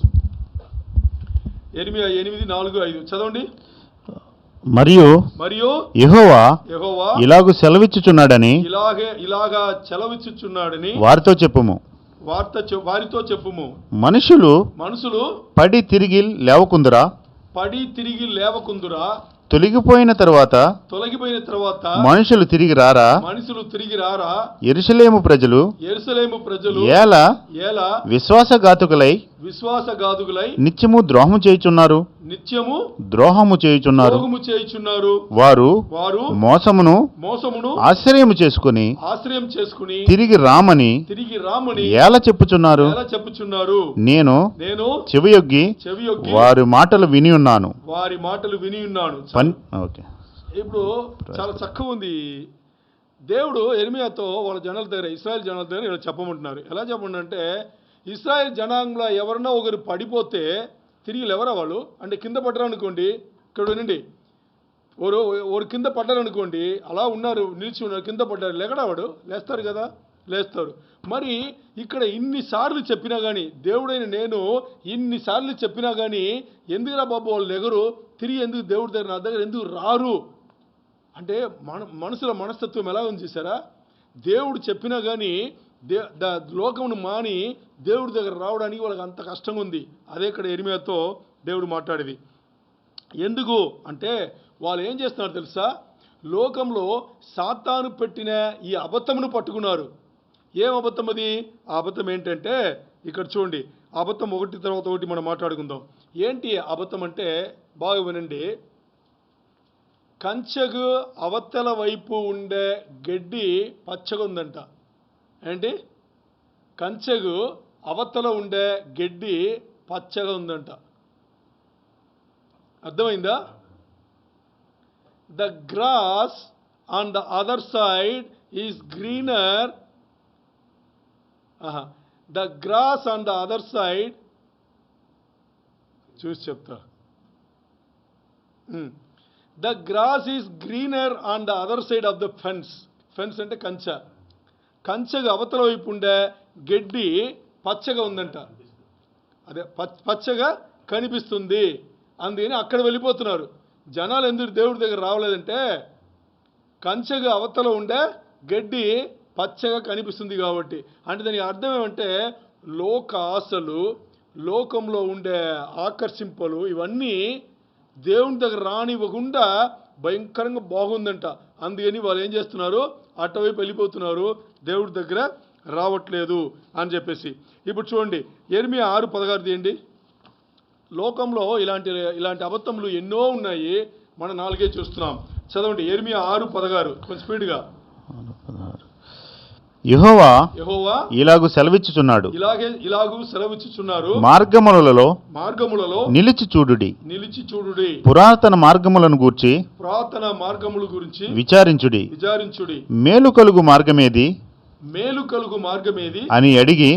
యెరెమీయా 8:4-5 చదవండి. మరియు యెహోవా ఇలాగు సెలవిచ్చుచున్నాడని ఇలాగా సెలవిచ్చుచున్నాడని వారితో చెప్పుము. వారితో చెప్పుము. మనుషులు పడి తిరిగి లేవకుందురా తొలగిపోయిన తర్వాత మనుషులు తిరిగి రారా? యెరూషలేము ప్రజలు ఏలా విశ్వాసఘాతుకులై నిత్యము ద్రోహము చేయుచున్నారు. వారు మోసమును ఆశ్రయము చేసుకుని తిరిగి రామని ఏలా చెప్పుచున్నారు. నేను చెవియొగ్గి వారి మాటలు విని ఉన్నాను. ఓకే, ఇప్పుడు చాలా చక్కగా ఉంది. దేవుడు యెరెమీయాతో వాళ్ళ జనాల దగ్గర, ఇశ్రాయేల్ జనాల దగ్గర ఇలా చెప్పమంటున్నారు. ఎలా చెప్పమంటే, ఇశ్రాయేల్ జనాంగంలో ఎవరన్నా ఒకరు పడిపోతే తిరిగి లేవరా వాళ్ళు? అంటే కింద పడ్డారనుకోండి, ఇక్కడ వినండి, ఒకరు కింద పడ్డారనుకోండి, అలా ఉన్నారు, నిలిచి ఉన్నారు, కింద పడ్డారు, లేకడా వాడు? లేస్తారు కదా, లేస్తారు. మరి ఇక్కడ ఇన్నిసార్లు చెప్పినా కానీ, దేవుడైన నేను ఇన్నిసార్లు చెప్పినా కానీ ఎందుకురా బాబు వాళ్ళు లెగరు, తిరిగి ఎందుకు దేవుడి దగ్గర, నా దగ్గర ఎందుకు రారు అంటే మనసులో మనస్తత్వం ఎలా ఉంది చూసారా? దేవుడు చెప్పినా కానీ లోకమును మాని దేవుడి దగ్గర రావడానికి వాళ్ళకి అంత కష్టంగా ఉంది. అదే ఇక్కడ యెరెమీయాతో దేవుడు మాట్లాడేది. ఎందుకు అంటే వాళ్ళు ఏం చేస్తున్నారు తెలుసా? లోకంలో సాతాను పెట్టిన ఈ అబద్ధమును పట్టుకున్నారు. ఏం అబద్ధం అది? ఆ అబద్ధం ఏంటంటే ఇక్కడ చూడండి, అబద్ధం ఒకటి తర్వాత ఒకటి మనం మాట్లాడుకుందాం. ఏంటి అబద్ధం అంటే బాగా వినండి. కంచెకు అవతల వైపు ఉండే గడ్డి పచ్చగా ఉందంట. ఏంటి? కంచెకు అవతల ఉండే గడ్డి పచ్చగా ఉందంట. అర్థమైందా? The grass on the other side is greener. The grass on the other side, చూసి చెప్తా. The grass is greener on the other side of the fence. Fence అంటే కంచె. కంచెకు అవతల వైపు ఉండే గడ్డి పచ్చగా ఉందంట. అదే పచ్చగా కనిపిస్తుంది. అందుకని అక్కడ వెళ్ళిపోతున్నారు జనాలు. ఎందుకు దేవుడి దగ్గర రావలేదంటే కంచెకు అవతల ఉండే గడ్డి పచ్చగా కనిపిస్తుంది కాబట్టి. అంటే దానికి అర్థం ఏమంటే లోక ఆశలు, లోకంలో ఉండే ఆకర్షింపలు ఇవన్నీ దేవుని దగ్గర రానివ్వకుండా భయంకరంగా బాగుందంట. అందుకని వాళ్ళు ఏం చేస్తున్నారు? అటువైపు వెళ్ళిపోతున్నారు, దేవుడి దగ్గర రావట్లేదు అని చెప్పేసి. ఇప్పుడు చూడండి, యెరెమీయా 6:16 తీయండి. లోకంలో ఇలాంటి అబద్ధములు ఎన్నో ఉన్నాయి, మనం 4 చూస్తున్నాం. చదవండి, యెరెమీయా 6:16 కొంచెం స్పీడ్గా. యెహోవా ఇలాగు సెలవిచ్చుచున్నారు. మార్గములలో నిలిచి చూడుడి. పురాతన మార్గములను గూర్చి విచారించుడి. మేలు కలుగు మార్గమేది అని అడిగి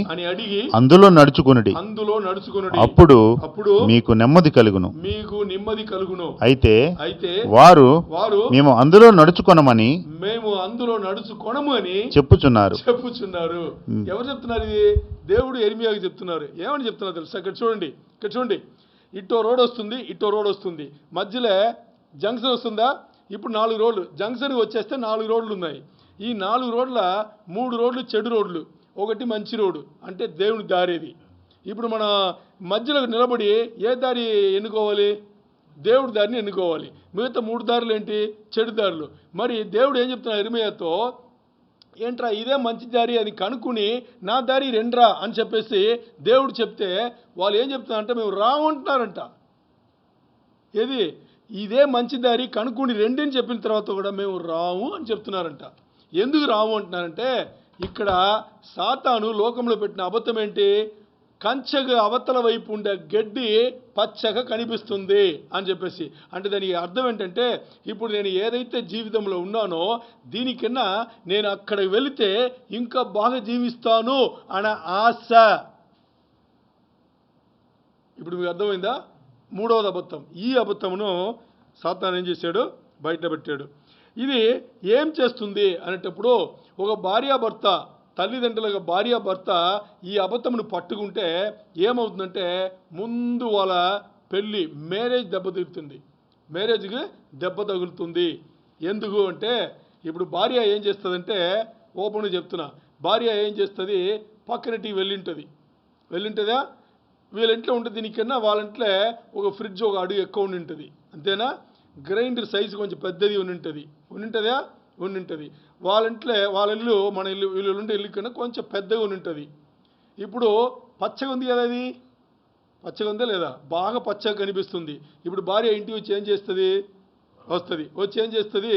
అందులో నడుచుకొనుడి. అప్పుడు మీకు నెమ్మది కలుగును. అయితే వారు మేము అందులో నడుచుకొనమని చెప్పుచున్నారు. ఎవరు చెప్తున్నారు ఇది? దేవుడు యెరెమీయాకు చెప్తున్నారు. ఏమని చెప్తున్నారు తెలుసా? ఇక్కడ చూడండి, ఇటో రోడ్ వస్తుంది, మధ్యలో జంక్షన్ వస్తుందా? ఇప్పుడు 4 రోడ్లు, జంక్షన్ వచ్చేస్తే 4 రోడ్లు ఉన్నాయి. ఈ 4 రోడ్ల 3 రోడ్లు చెడు రోడ్లు, ఒకటి మంచి రోడ్డు, అంటే దేవుని దారేది. ఇప్పుడు మన మధ్యలో నిలబడి ఏ దారి ఎన్నుకోవాలి? దేవుడి దారిని ఎన్నుకోవాలి. మిగతా 3 దారులు ఏంటి? చెడు దారులు. మరి దేవుడు ఏం చెప్తున్నారు యెరెమీయాతో? ఏంట్రా ఇదే మంచి దారి అని కనుక్కుని నా దారి రెండ్రా అని చెప్పేసి దేవుడు చెప్తే వాళ్ళు ఏం చెప్తున్నారంటే మేము రామంటున్నారంట. ఏది ఇదే మంచి దారి కనుక్కుని రెండని చెప్పిన తర్వాత కూడా మేము రాము అని చెప్తున్నారంట. ఎందుకు రాము అంటున్నారంటే ఇక్కడ సాతాను లోకంలో పెట్టిన అబద్ధం ఏంటి? కంచెగా అవతల వైపు ఉండే గడ్డి పచ్చగా కనిపిస్తుంది అని చెప్పేసి. అంటే దానికి అర్థం ఏంటంటే ఇప్పుడు నేను ఏదైతే జీవితంలో ఉన్నానో దీనికన్నా నేను అక్కడికి వెళితే ఇంకా బాగా జీవిస్తాను అనే ఆశ. ఇప్పుడు మీకు అర్థమైందా? మూడవది అబద్ధం. ఈ అబద్ధమును సాతాను ఏం చేశాడు? బయట పెట్టాడు. ఇది ఏం చేస్తుంది అనేటప్పుడు ఒక భార్యాభర్త, తల్లిదండ్రులుగా భార్యాభర్త ఈ అబద్ధమును పట్టుకుంటే ఏమవుతుందంటే ముందు వాళ్ళ పెళ్ళి మ్యారేజ్ దెబ్బతిరుగుతుంది. మ్యారేజ్కి దెబ్బ తగులుతుంది. ఎందుకు అంటే ఇప్పుడు భార్య ఏం చేస్తుందంటే ఓపెన్గా చెప్తున్నా, భార్య ఏం చేస్తుంది? పక్కనటికి వెళ్ళింటుందా? వీళ్ళ ఇంట్లో ఉంటుంది దీనికన్నా వాళ్ళ ఇంట్లో ఒక ఫ్రిడ్జ్ ఒక అడుగు ఎక్కువ ఉండి ఉంటుంది. అంతేనా? గ్రైండర్ సైజు కొంచెం పెద్దది ఉండింటుందా? ఉండింటుంది. వాళ్ళ ఇంట్లో వాళ్ళ ఇల్లు మన ఇల్లు వీళ్ళు ఉండే ఇల్లు కన్నా కొంచెం పెద్దగా ఉండింటుంది. ఇప్పుడు పచ్చగా ఉంది కదా, అది పచ్చగా ఉందా లేదా? బాగా పచ్చగా కనిపిస్తుంది. ఇప్పుడు భార్య ఇంటికి వచ్చి ఏం చేస్తుంది? వచ్చి ఏం చేస్తుంది?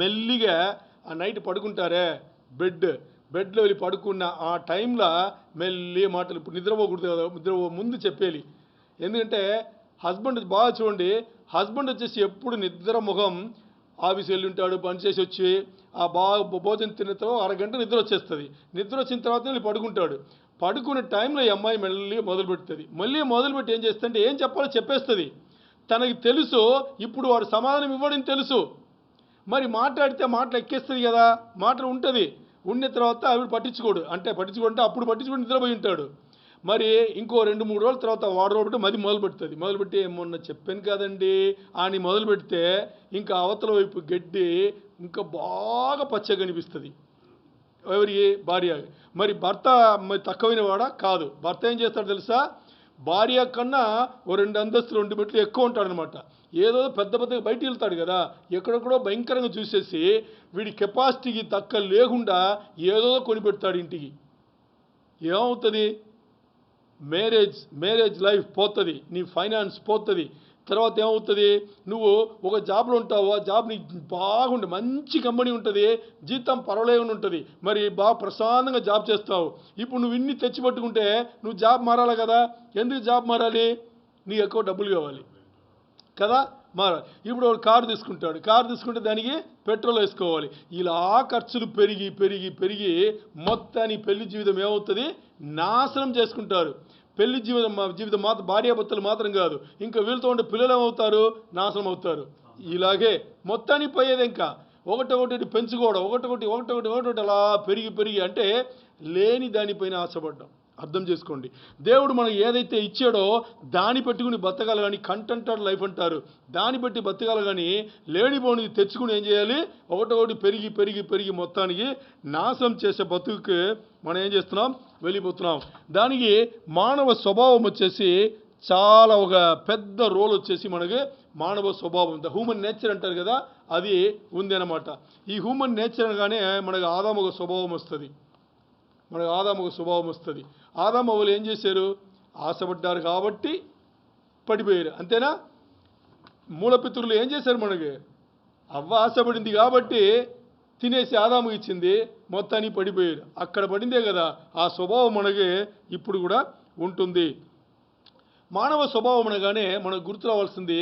మెల్లిగా ఆ నైట్ పడుకుంటారే బెడ్లో వెళ్ళి పడుకున్న ఆ టైంలో మెల్లి మాటలు. ఇప్పుడు నిద్రపోకూడదు కదా, ముందు చెప్పేయాలి. ఎందుకంటే హస్బెండ్ బాగా చూడండి, హస్బెండ్ వచ్చేసి ఎప్పుడు నిద్ర ముఖం ఆఫీస్ వెళ్ళి ఉంటాడు, పనిచేసి వచ్చి ఆ బాగా భోజనం తిన్న తర్వాత అరగంట నిద్ర వచ్చేస్తుంది. నిద్ర వచ్చిన తర్వాత వెళ్ళి పడుకుంటాడు. పడుకునే టైంలో ఈ అమ్మాయి మళ్ళీ మొదలుపెట్టి ఏం చేస్తుంటే ఏం చెప్పాలో చెప్పేస్తుంది. తనకి తెలుసు ఇప్పుడు వాడు సమాధానం ఇవ్వడని తెలుసు. మరి మాట్లాడితే మాటలు ఎక్కేస్తుంది కదా, మాటలు ఉంటుంది. ఉన్న తర్వాత ఆవిడ పట్టించుకోడు. అంటే అప్పుడు పట్టించుకొని నిద్రపోయి ఉంటాడు. మరి ఇంకో 2-3 రోజుల తర్వాత వాడు మొదలుపెట్టి మొన్న చెప్పాను కదండి అని మొదలుపెడితే ఇంకా అవతల వైపు గడ్డి ఇంకా బాగా పచ్చగా కనిపిస్తుంది. ఎవరికి? భార్య. మరి భర్త తక్కువైన వాడా? కాదు. భర్త ఏం చేస్తాడు తెలుసా? భార్య కన్నా ఓ 2 అంతస్తులు 2 మెట్లు ఎక్కువ ఉంటాడనమాట. ఏదో పెద్దగా బయటికి వెళ్తాడు కదా, ఎక్కడెక్కడో భయంకరంగా చూసేసి వీడి కెపాసిటీకి తక్క లేకుండా ఏదో కొనిపెడతాడు ఇంటికి. ఏమవుతుంది? మ్యారేజ్ లైఫ్ పోతుంది, నీ ఫైనాన్స్ పోతుంది. తర్వాత ఏమవుతుంది? నువ్వు ఒక జాబ్లో ఉంటావు, ఆ జాబ్ నీకు బాగుంటుంది, మంచి కంపెనీ ఉంటుంది, జీతం పర్వాలేకుండా ఉంటుంది, మరి బాగా ప్రశాంతంగా జాబ్ చేస్తావు. ఇప్పుడు నువ్వు ఇన్ని తెచ్చిపెట్టుకుంటే నువ్వు జాబ్ మారాలి కదా. ఎందుకు జాబ్ మారాలి? నీకు ఎక్కువ డబ్బులు కావాలి కదా, మారాలి. ఇప్పుడు వాడు కారు తీసుకుంటే దానికి పెట్రోల్ వేసుకోవాలి. ఇలా ఖర్చులు పెరిగి మొత్తాన్ని పెళ్లి జీవితం ఏమవుతుంది? నాశనం చేసుకుంటారు. పెళ్లి జీవితం మాత్రం భార్యాభర్తలు మాత్రం కాదు, ఇంకా వీళ్ళతో ఉండే పిల్లలు ఏమవుతారు? నాశనం అవుతారు. ఇలాగే మొత్తానికి పోయేది. ఇంకా ఒకటొకటి పెంచుకోవడం, ఒకటొకటి అలా పెరిగి అంటే లేని దానిపైన ఆశపడ్డాం. అర్థం చేసుకోండి. దేవుడు మనకు ఏదైతే ఇచ్చాడో దాన్ని పెట్టుకుని బతకాలి కానీ, కంటెంటెడ్ లైఫ్ అంటారు, దాన్ని బట్టి బతకాలి కానీ లేనిపోని తెచ్చుకుని ఏం చేయాలి? ఒకటొకటి పెరిగి మొత్తానికి నాశనం చేసే బతుకు మనం ఏం చేస్తున్నాం? వెళ్ళిపోతున్నాం. దానికి మానవ స్వభావం వచ్చేసి చాలా ఒక పెద్ద రోల్ వచ్చేసి మనకి మానవ స్వభావం, ద హ్యూమన్ నేచర్ అంటారు కదా, అది ఉంది అన్నమాట. ఈ హ్యూమన్ నేచర్ అనగానే మనకు ఆదాము ఒక స్వభావం వస్తుంది. ఆదాము వాళ్ళు ఏం చేశారు? ఆశపడ్డారు కాబట్టి పడిపోయారు. అంతేనా? మూలపితరులు ఏం చేశారు? మనకి అవ్వ ఆశపడింది కాబట్టి తినేసి ఆదాముకి ఇచ్చింది, మొత్తానికి పడిపోయారు. అక్కడ పడిందే కదా ఆ స్వభావం మనకి ఇప్పుడు కూడా ఉంటుంది. మానవ స్వభావం అనగానే మనకు గుర్తు రావాల్సింది,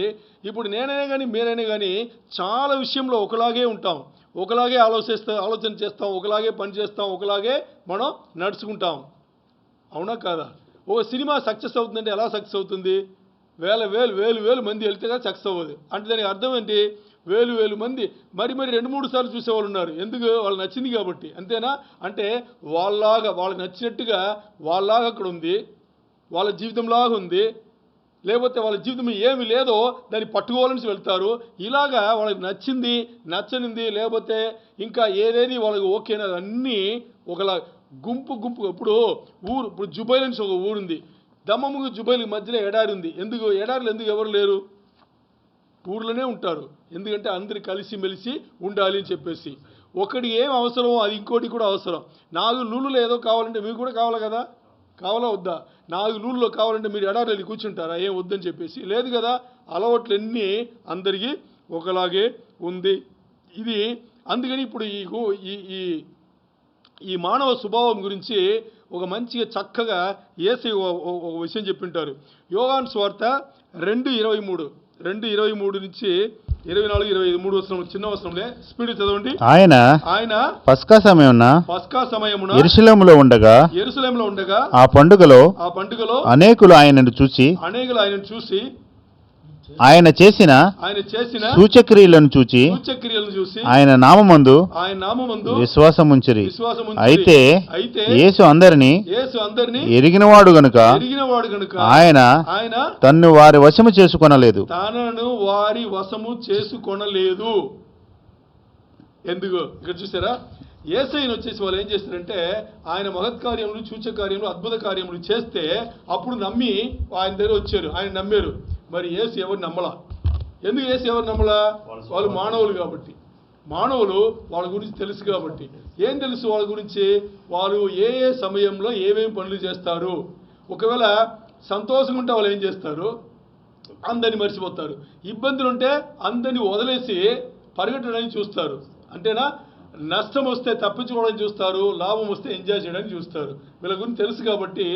ఇప్పుడు నేనైనా కానీ మీరైనా కానీ చాలా విషయంలో ఒకలాగే ఉంటాం, ఒకలాగే ఆలోచన చేస్తాం, ఒకలాగే పని చేస్తాం, ఒకలాగే మనం నడుచుకుంటాం. అవునా కాదా? ఒక సినిమా సక్సెస్ అవుతుందంటే ఎలా సక్సెస్ అవుతుంది? వేలు మంది వెళ్తే కదా సక్సెస్ అవ్వదు. అంటే దానికి అర్థం ఏంటి? వేలు మంది మరి 2-3 సార్లు చూసేవాళ్ళు ఉన్నారు. ఎందుకు? వాళ్ళు నచ్చింది కాబట్టి. అంతేనా? అంటే వాళ్ళకి నచ్చినట్టుగా వాళ్ళలాగా అక్కడ ఉంది, వాళ్ళ జీవితంలాగా ఉంది. లేకపోతే వాళ్ళ జీవితం ఏమి లేదో దాన్ని పట్టుకోవాలని వెళ్తారు. ఇలాగా వాళ్ళకి నచ్చింది, నచ్చనింది, లేకపోతే ఇంకా ఏదేది వాళ్ళకి ఓకేనా అన్నీ ఒకలా గుంపు. ఇప్పుడు జుబైల్ నుంచి ఒక ఊరుంది, దమ్మముగు జుబైల్ మధ్యలో ఎడారి ఉంది. ఎడారిలో ఎందుకు ఎవరు లేరు? ఊర్లోనే ఉంటారు. ఎందుకంటే అందరు కలిసిమెలిసి ఉండాలి అని చెప్పేసి. ఒకటి ఏం అవసరమో అది ఇంకోటి కూడా అవసరం. 4 నూలులో ఏదో కావాలంటే మీకు కూడా కావాలి కదా, కావాలా వద్దా? 4 నూలులో కావాలంటే మీరు ఎడారెళ్ళి కూర్చుంటారా ఏం వద్దని చెప్పేసి? లేదు కదా. అలవాట్లన్నీ అందరికీ ఒకలాగే ఉంది. ఇది అందుకని ఇప్పుడు ఈ మానవ స్వభావం గురించి ఒక మంచిగా చక్కగా యేసు ఒక విషయం చెప్పింటారు. యోహాను సువార్త 2:23 నుంచి 24-25 వచనం, చిన్న వచనంలే, స్పీడ్ చదవండి. ఆయన పస్కా సమయమున యెరూషలేములో ఉండగా ఆ పండుగలో అనేకులు ఆయనను చూసి ఆయన చేసిన సూచక్రియలను చూచి ఆయన నామమందు విశ్వాసముంచిరి. అయితే యేసు అందరినీ ఎరిగినవాడు గనుక ఆయన తన్ను వారి వశము చేసుకొనలేదు. ఎందుకు ఇక్కడ చూసారా? యేసయ్యను వచ్చేసి వాళ్ళు ఏం చేస్తారంటే ఆయన మహత్కార్యములు, సూచకార్యములు, అద్భుత కార్యములు చేస్తే అప్పుడు నమ్మి ఆయన దగ్గర వచ్చారు, ఆయన నమ్మారు. మరి యేసు ఎవరు నమ్మలా? ఎందుకు యేసు ఎవరు నమ్మలా? వాళ్ళు మానవులు కాబట్టి. మానవులు వాళ్ళ గురించి తెలుసు కాబట్టి. ఏం తెలుసు వాళ్ళ గురించి? వాళ్ళు ఏ సమయంలో ఏమేమి పనులు చేస్తారు. ఒకవేళ సంతోషంగా ఉంటే వాళ్ళు ఏం చేస్తారు? అందరినీ మర్చిపోతారు. ఇబ్బందులు ఉంటే అందరినీ వదిలేసి పరిగెట్టడానికి చూస్తారు. అంతేనా? నష్టం వస్తే తప్పించుకోవడానికి చూస్తారు, లాభం వస్తే ఎంజాయ్ చేయడానికి చూస్తారు. వీళ్ళ గురించి తెలుసు కాబట్టి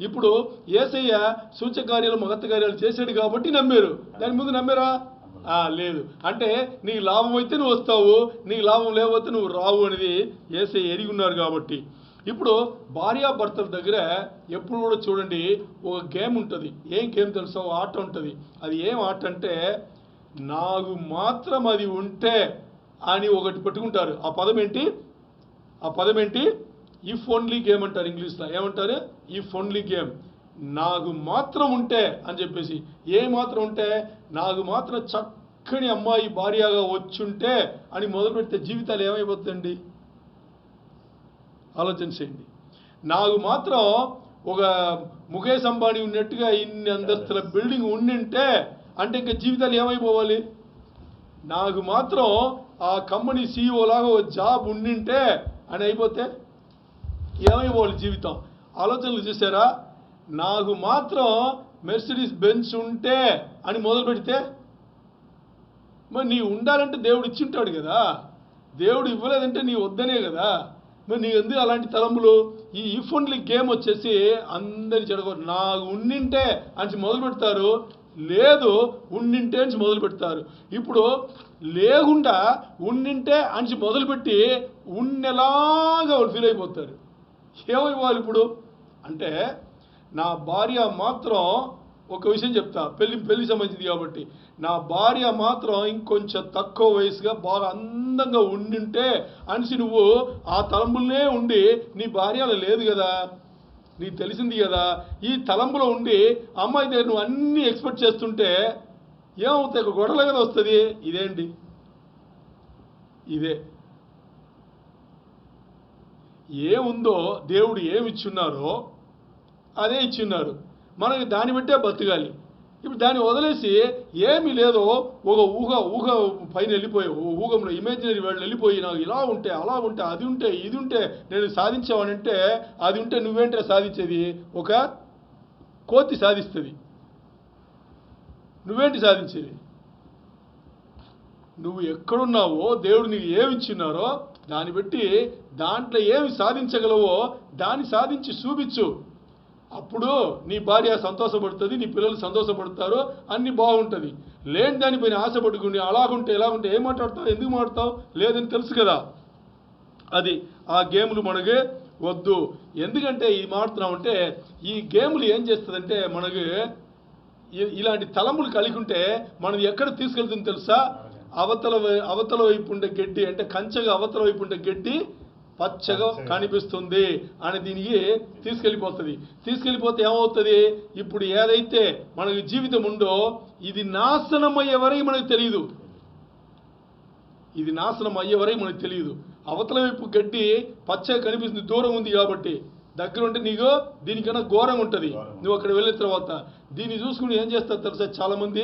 ఇప్పుడు యేసయ్య సూచకార్యాలు, మహత్ కార్యాలు చేశాడు కాబట్టి నమ్మారు. దాని ముందు నమ్మారా? లేదు. అంటే నీకు లాభం అయితే నువ్వు వస్తావు, నీకు లాభం లేకపోతే నువ్వు రావు అనేది యేసయ్య ఎరిగి ఉన్నారు కాబట్టి. ఇప్పుడు భార్యాభర్తల దగ్గర ఎప్పుడు కూడా చూడండి ఒక గేమ్ ఉంటుంది. ఏం గేమ్ తెలుసా? ఆట ఉంటుంది. అది ఏం ఆట అంటే నాకు మాత్రం అది ఉంటే అని ఒకటి పెట్టుకుంటారు. ఆ పదం ఏంటి? ఇఫ్ ఓన్లీ గేమ్ అంటారు ఇంగ్లీష్లో. ఏమంటారు? If only game. నాకు మాత్రం ఉంటే అని చెప్పేసి. ఏ మాత్రం ఉంటే? నాకు మాత్రం చక్కని అమ్మాయి భార్యగా వచ్చుంటే అని మొదలు పెడితే జీవితాలు ఏమైపోతుందండి? ఆలోచన చేయండి. నాకు మాత్రం ఒక ముఖేష్ అంబానీ ఉన్నట్టుగా ఇన్ని అంతస్తుల బిల్డింగ్ ఉండింటే అంటే ఇంకా జీవితాలు ఏమైపోవాలి? నాకు మాత్రం ఆ కంపెనీ CEO లాగా ఒక జాబ్ ఉండింటే అని అయిపోతే ఏమైపోవాలి జీవితం? ఆలోచనలు చేశారా? నాకు మాత్రం మెర్సిడీస్ బెంచ్ ఉంటే అని మొదలు పెడితే మరి నీ ఉండాలంటే దేవుడు ఇచ్చింటాడు కదా. దేవుడు ఇవ్వలేదంటే నీ వద్దనే కదా. మరి నీ ఎందుకు అలాంటి తలంపులు? ఈ ఇఫ్ ఓన్లీ గేమ్ వచ్చేసి అందరి చెడగొట్టు. నాకు ఉండింటే అని మొదలు పెడతారు, లేదు ఉండింటే అని మొదలు పెడతారు. ఇప్పుడు లేకుండా ఉండింటే అని మొదలుపెట్టి ఉన్నెలాగా వాళ్ళు ఫీల్ అయిపోతారు. ఏమైపోవాలి ఇప్పుడు అంటే? నా భార్య మాత్రం, ఒక విషయం చెప్తా, పెళ్లి సంబంధించింది కాబట్టి, నా భార్య మాత్రం ఇంకొంచెం తక్కువ వయసుగా బాగా అందంగా ఉండింటే అనిసి నువ్వు ఆ తలంపులనే ఉండి నీ భార్య అలా లేదు కదా, నీకు తెలిసింది కదా, ఈ తలంపులో ఉండి అమ్మాయి దగ్గర నువ్వు అన్నీ ఎక్స్పెక్ట్ చేస్తుంటే ఏమవుతాయి? ఒక గొడవల కదా వస్తుంది. ఇదేంటి? ఇదే ఏముందో దేవుడు ఏమి ఇచ్చున్నారో అదే ఇచ్చిన్నారు. మనకి దాన్ని బట్టే బతకాలి. ఇప్పుడు దాన్ని వదిలేసి ఏమీ లేదో ఒక ఊహ పైన వెళ్ళిపోయి ఊహంలో ఇమాజినరీ వరల్డ్ వెళ్ళిపోయి నాకు ఇలా ఉంటే అలా ఉంటే అది ఉంటే ఇది ఉంటే నేను సాధించావనంటే అది ఉంటే నువ్వేంటే సాధించేది? ఒక కోతి సాధిస్తుంది. నువ్వేంటి సాధించేది? నువ్వు ఎక్కడున్నావో దేవుడు నీకు ఏమి ఇచ్చినారో దాన్ని బట్టి దాంట్లో ఏమి సాధించగలవో దాన్ని సాధించి చూపించు. అప్పుడు నీ భార్య సంతోషపడుతుంది, నీ పిల్లలు సంతోషపడతారు, అన్నీ బాగుంటుంది. లేని దానిపైన ఆశపడుకుని అలాగుంటే ఎలాగుంటే ఏం మాట్లాడతావు? ఎందుకు మాట్లాడతావు? లేదని తెలుసు కదా. అది ఆ గేములు మనకి వద్దు. ఎందుకంటే ఇది మాట్లాడుతున్నామంటే ఈ గేములు ఏం చేస్తుందంటే మనకి ఇలాంటి తలంపులు కలిగి ఉంటే మనం ఎక్కడ తీసుకెళ్తుంది తెలుసా? అవతల వైపు ఉండే గడ్డి అంటే కంచెగా అవతల వైపు ఉండే గడ్డి పచ్చగా కనిపిస్తుంది అని దీనికి తీసుకెళ్ళిపోతే ఏమవుతుంది? ఇప్పుడు ఏదైతే మనకి జీవితం ఉందో ఇది నాశనం అయ్యే వరకు మనకు తెలియదు. అవతల వైపు గడ్డి పచ్చగా కనిపిస్తుంది, దూరం ఉంది కాబట్టి. దగ్గర ఉంటే నీకు దీనికన్నా ఘోరంగా ఉంటుంది. నువ్వు అక్కడ వెళ్ళిన తర్వాత దీన్ని చూసుకుని ఏం చేస్తారు తెలుసా? చాలామంది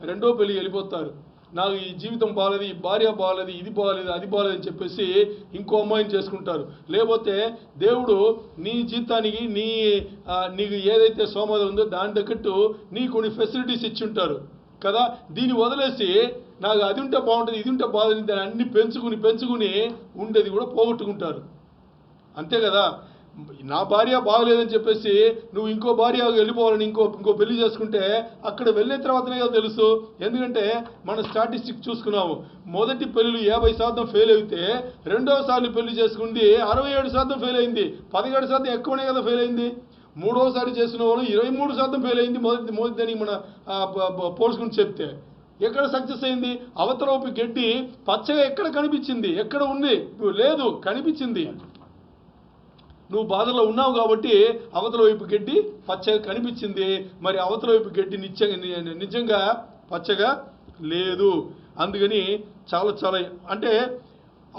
రెండో పెళ్ళి వెళ్ళిపోతారు. నాకు ఈ జీవితం బాగాలేదు, ఈ భార్య బాగాలేదు, ఇది బాగాలేదు, అది బాగాలేదు అని చెప్పేసి ఇంకో అమ్మాయిని చేసుకుంటారు. లేకపోతే దేవుడు నీ జీవితానికి నీకు ఏదైతే సోమత ఉందో దాని తగ్గట్టు నీకు కొన్ని ఫెసిలిటీస్ ఇచ్చి ఉంటారు కదా. దీన్ని వదిలేసి నాకు అది ఉంటే బాగుంటుంది, ఇది ఉంటే బాగుంటుంది, దాన్ని అన్ని పెంచుకుని ఉండేది కూడా పోగొట్టుకుంటారు. అంతే కదా. నా భార్య బాగలేదని చెప్పేసి నువ్వు ఇంకో భార్య వెళ్ళిపోవాలని ఇంకో పెళ్లి చేసుకుంటే అక్కడ వెళ్ళిన తర్వాతనే కదా తెలుసు. ఎందుకంటే మన స్టాటిస్టిక్స్ చూసుకున్నాము, మొదటి పెళ్ళిళ్ళు 50% ఫెయిల్ అయితే రెండవసారి పెళ్లి చేసుకుంది 67% ఫెయిల్ అయింది. 17% ఎక్కువనే కదా ఫెయిల్ అయింది. మూడవసారి చేసిన వాళ్ళు 23% ఫెయిల్ అయింది. మొదటి దానికి మన పోల్చుకుని చెప్తే ఎక్కడ సక్సెస్ అయింది? అవతల వైపు గడ్డి పచ్చగా ఎక్కడ కనిపించింది? ఎక్కడ ఉంది? లేదు, కనిపించింది. నువ్వు బాధలో ఉన్నావు కాబట్టి అవతల వైపు గడ్డి పచ్చగా కనిపించింది. మరి అవతల వైపు గడ్డి నిజంగా పచ్చగా లేదు. అందుకని చాలా అంటే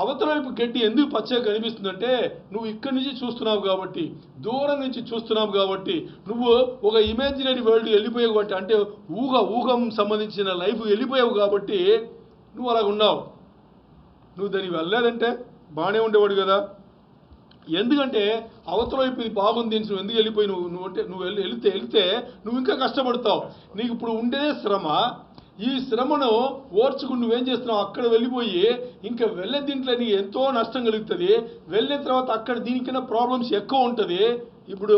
అవతల వైపు గడ్డి ఎందుకు పచ్చగా కనిపిస్తుందంటే నువ్వు ఇక్కడి నుంచి చూస్తున్నావు కాబట్టి, దూరం నుంచి చూస్తున్నావు కాబట్టి, నువ్వు ఒక ఇమాజినరీ వరల్డ్ వెళ్ళిపోయావు కాబట్టి, అంటే ఊహం సంబంధించిన లైఫ్ వెళ్ళిపోయావు కాబట్టి నువ్వు అలాగ ఉన్నావు. నువ్వు దానికి వెళ్ళలేదంటే బాగానే ఉండేవాడు కదా. ఎందుకంటే అవతల వైపు ఇది బాగుంది నువ్వు ఎందుకు వెళ్ళిపోయి నువ్వు వెళితే నువ్వు ఇంకా కష్టపడతావు. నీకు ఇప్పుడు ఉండేదే శ్రమ. ఈ శ్రమను ఓర్చుకుని నువ్వేం చేస్తున్నావు? అక్కడ వెళ్ళిపోయి ఇంకా వెళ్ళే దీంట్లో నీకు ఎంతో నష్టం కలుగుతుంది. వెళ్ళిన తర్వాత అక్కడ దీనికన్నా ప్రాబ్లమ్స్ ఎక్కువ ఉంటుంది. ఇప్పుడు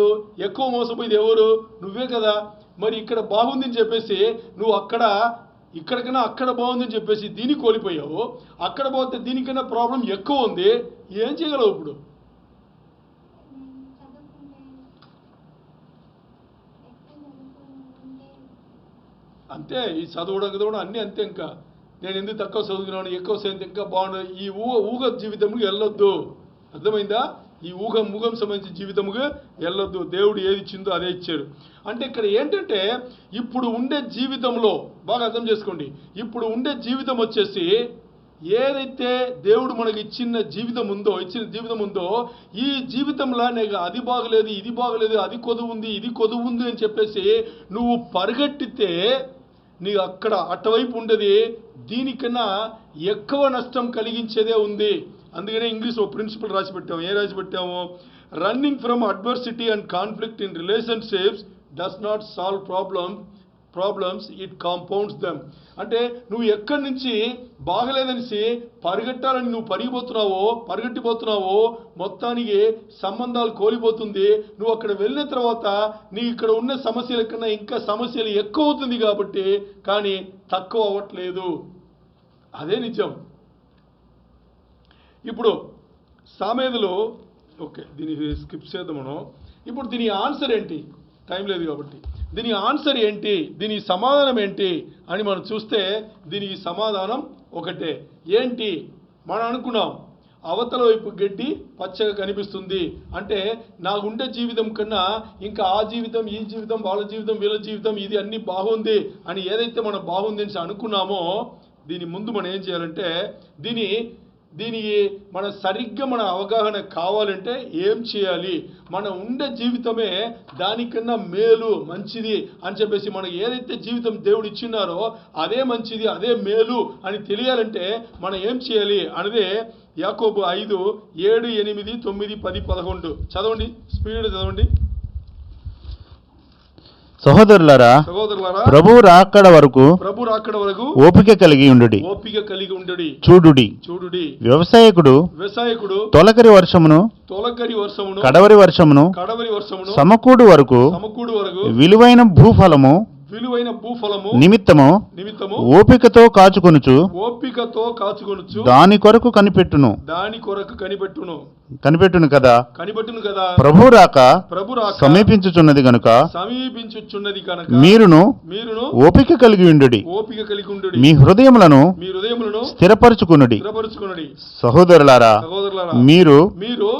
ఎక్కువ మోసపోయేది ఎవరు? నువ్వే కదా. మరి ఇక్కడ బాగుందని చెప్పేసి నువ్వు ఇక్కడికన్నా అక్కడ బాగుందని చెప్పేసి దీన్ని కోల్పోయావు. అక్కడ పోతే దీనికన్నా ప్రాబ్లం ఎక్కువ ఉంది. ఏం చేయగలవు ఇప్పుడు? అంతే. ఈ చదవడం అన్నీ అంతే. ఇంకా నేను ఎందుకు తక్కువ చదువుకున్నాను, ఎక్కువ చదివితే ఇంకా బాగుండదు. ఈ ఊహ జీవితముగా వెళ్ళొద్దు. అర్థమైందా? ఈ ఊహం సంబంధించిన జీవితముగా వెళ్ళొద్దు. దేవుడు ఏది ఇచ్చిందో అదే ఇచ్చాడు. అంటే ఇక్కడ ఏంటంటే ఇప్పుడు ఉండే జీవితంలో బాగా అర్థం చేసుకోండి. ఇప్పుడు ఉండే జీవితం వచ్చేసి ఏదైతే దేవుడు మనకి ఇచ్చిన జీవితం ఉందో ఈ జీవితంలో నీకు అది బాగలేదు, ఇది బాగలేదు, అది కొదువు ఉంది, ఇది కొదువు ఉంది అని చెప్పేసి నువ్వు పరిగెట్టితే నీకు అక్కడ అటువైపు ఉండేది దీనికన్నా ఎక్కువ నష్టం కలిగించేదే ఉంది. అందుకనే ఇంగ్లీష్ ఒక ప్రిన్సిపల్ రాసి పెట్టాము? Running from adversity and conflict in relationships does not solve problems it compounds them. అంటే నువ్వు ఎక్కడి నుంచి బాగలేదనిసి పరిగెట్టాలని నువ్వు పరిగెట్టిపోతున్నావో మొత్తానికి సంబంధాలు కోల్పోతుంది. నువ్వు అక్కడ వెళ్ళిన తర్వాత నీ ఇక్కడ ఉన్న సమస్యల కన్నా ఇంకా సమస్యలు ఎక్కువ అవుతుంది కాబట్టి, కానీ తక్కువ అవ్వట్లేదు. అదే నిజం. ఇప్పుడు సామెతలో దీనికి స్కిప్ చేద్దాం మనం. ఇప్పుడు దీని ఆన్సర్ ఏంటి? టైం లేదు కాబట్టి దీని ఆన్సర్ ఏంటి, దీని సమాధానం ఏంటి అని మనం చూస్తే దీనికి సమాధానం ఒకటే. ఏంటి? మనం అనుకున్నాం అవతల వైపు గడ్డి పచ్చగా కనిపిస్తుంది అంటే నాకుండే జీవితం కన్నా ఇంకా ఆ జీవితం, ఈ జీవితం, వాళ్ళ జీవితం, వీళ్ళ జీవితం ఇది అన్నీ బాగుంది అని ఏదైతే మనం బాగుంది అని అనుకున్నామో దీని ముందు మనం ఏం చేయాలంటే దీనికి మన సరిగ్గా మన అవగాహన కావాలంటే ఏం చేయాలి? మనం ఉండే జీవితమే దానికన్నా మేలు, మంచిది అని చెప్పేసి మనకు ఏదైతే జీవితం దేవుడు ఇచ్చినారో అదే మంచిది, అదే మేలు అని తెలియాలంటే మనం ఏం చేయాలి అనేదే యాకోబు 5, 7, 8, 9, 10, 11 చదవండి. స్పీడ్ చదవండి. సహోదరులారా, ప్రభు రాకడ వరకు ఓపిక కలిగి ఉండుడి. చూడుడి. వ్యవసాయకుడు తొలకరి వర్షమును కడవరి వర్షమును సమకూడు వరకు విలువైన భూఫలము నిమిత్తము ఓపికతో కాచుకొనుచు దాని కొరకు కనిపెట్టును కదా. ప్రభు రాక సమీపించుచున్నది గనుక మీరును ఓపిక కలిగి ఉండుడి. మీ హృదయములను స్థిరపరచుకునుడి. సహోదరులారా, మీరు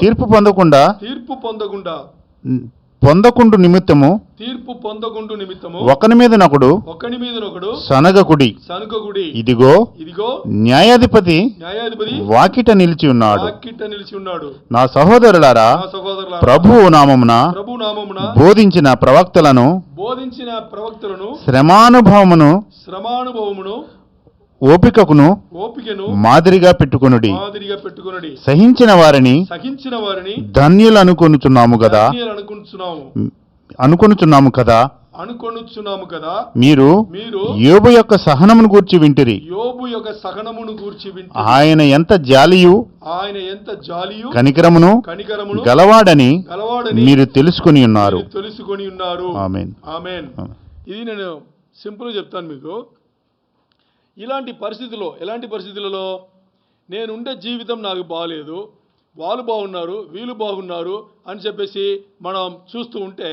తీర్పు పొందకుండు నిమిత్తము ఒకని మీద నొకడు సనగకుడి. ఇదిగో న్యాయాధిపతి వాకిట నిలిచి ఉన్నాడు. నా సహోదరులారా, ప్రభువు నామమున బోధించిన ప్రవక్తలను శ్రమానుభవమును ఓపికను మాదిరిగా పెట్టుకొనుడి. సహించిన వారిని ధన్యులనుకొనుచున్నాము కదా. మీరు యోబు యొక్క సహనమును గూర్చి వింటిరి. ఆయన ఎంత జాలియు కనికరమును గలవాడని మీరు తెలుసుకొని ఉన్నారు. ఆమేన్. ఇది నేను సింపుల్ చెప్తాను మీకు. ఎలాంటి పరిస్థితులలో నేనుండే జీవితం నాకు బాగలేదు, వాళ్ళు బాగున్నారు, వీళ్ళు బాగున్నారు అని చెప్పేసి మనం చూస్తూ ఉంటే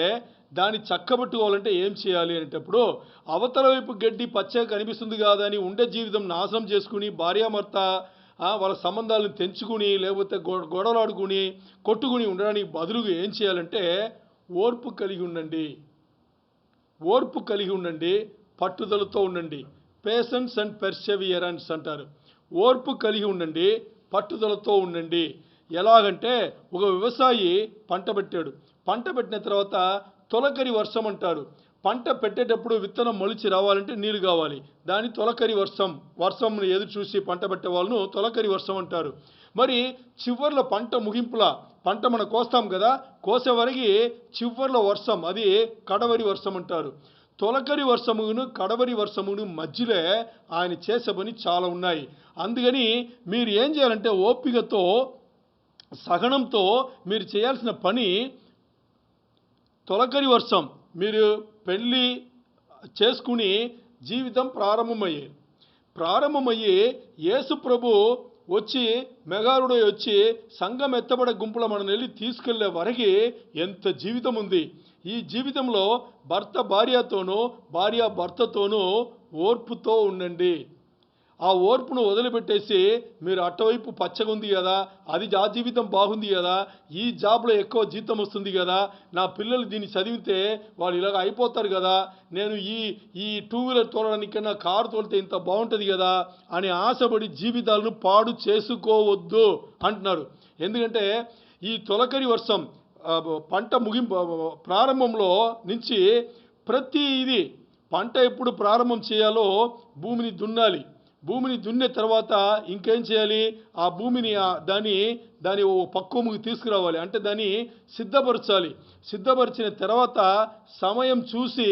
దాన్ని చక్కబెట్టుకోవాలంటే ఏం చేయాలి అనేటప్పుడు అవతల వైపు గడ్డి పచ్చగా కనిపిస్తుంది కాదని ఉండే జీవితం నాశనం చేసుకుని భార్యాభర్త వాళ్ళ సంబంధాలను తెంచుకుని లేకపోతే గొడవలాడుకుని కొట్టుకుని ఉండడానికి బదులుగా ఏం చేయాలంటే ఓర్పు కలిగి ఉండండి, పట్టుదలతో ఉండండి. పేషెన్స్ అండ్ పెర్సెవియరెన్స్ అంటారు. ఓర్పు కలిగి ఉండండి, పట్టుదలతో ఉండండి. ఎలాగంటే ఒక వ్యవసాయి పంట పెట్టిన తర్వాత తొలకరి వర్షం అంటారు. పంట పెట్టేటప్పుడు విత్తనం మొలిచి రావాలంటే నీళ్ళు కావాలి. దాని తొలకరి వర్షం ఎదురు చూసి పంట పెట్టే వాళ్ళను తొలకరి వర్షం అంటారు. మరి చివర్లో పంట మనం కోస్తాం కదా, కోసే వరకు చివర్లో వర్షం, అది కడవరి వర్షం అంటారు. తొలకరి వర్షమును కడవరి వర్షమును మధ్యలో ఆయన చేసే పని చాలా ఉన్నాయి. అందుకని మీరు ఏం చేయాలంటే ఓపికతో సహనంతో మీరు చేయాల్సిన పని తొలకరి వర్షం. మీరు పెళ్ళి చేసుకుని జీవితం ప్రారంభమయ్యి యేసు ప్రభు వచ్చి మెగారుడై వచ్చి సంఘం ఎత్తబడే గుంపులో మనం వెళ్ళి తీసుకెళ్లే వరకు ఎంత జీవితం ఉంది. ఈ జీవితంలో భర్త భార్యతోనూ భార్య భర్తతోనూ ఓర్పుతో ఉండండి. ఆ ఓర్పును వదిలిపెట్టేసి మీరు అటువైపు పచ్చగా ఉంది కదా, ఆ జీవితం బాగుంది కదా, ఈ జాబ్లో ఎక్కువ జీతం వస్తుంది కదా, నా పిల్లలు దీన్ని చదివితే వాళ్ళు ఇలాగ అయిపోతారు కదా, నేను ఈ 2 వీలర్ తోలడానికన్నా కారు తోలితే ఇంత బాగుంటుంది కదా అని ఆశపడి జీవితాలను పాడు చేసుకోవద్దు అంటున్నారు. ఎందుకంటే ఈ తొలకరి వర్షం పంట ప్రారంభంలో నుంచి ప్రతి ఇది పంట ఎప్పుడు ప్రారంభం చేయాలో భూమిని దున్నాలి. భూమిని దున్నే తర్వాత ఇంకేం చేయాలి, ఆ భూమిని దాని పక్వముకి తీసుకురావాలి, అంటే దాన్ని సిద్ధపరచాలి. సిద్ధపరిచిన తర్వాత సమయం చూసి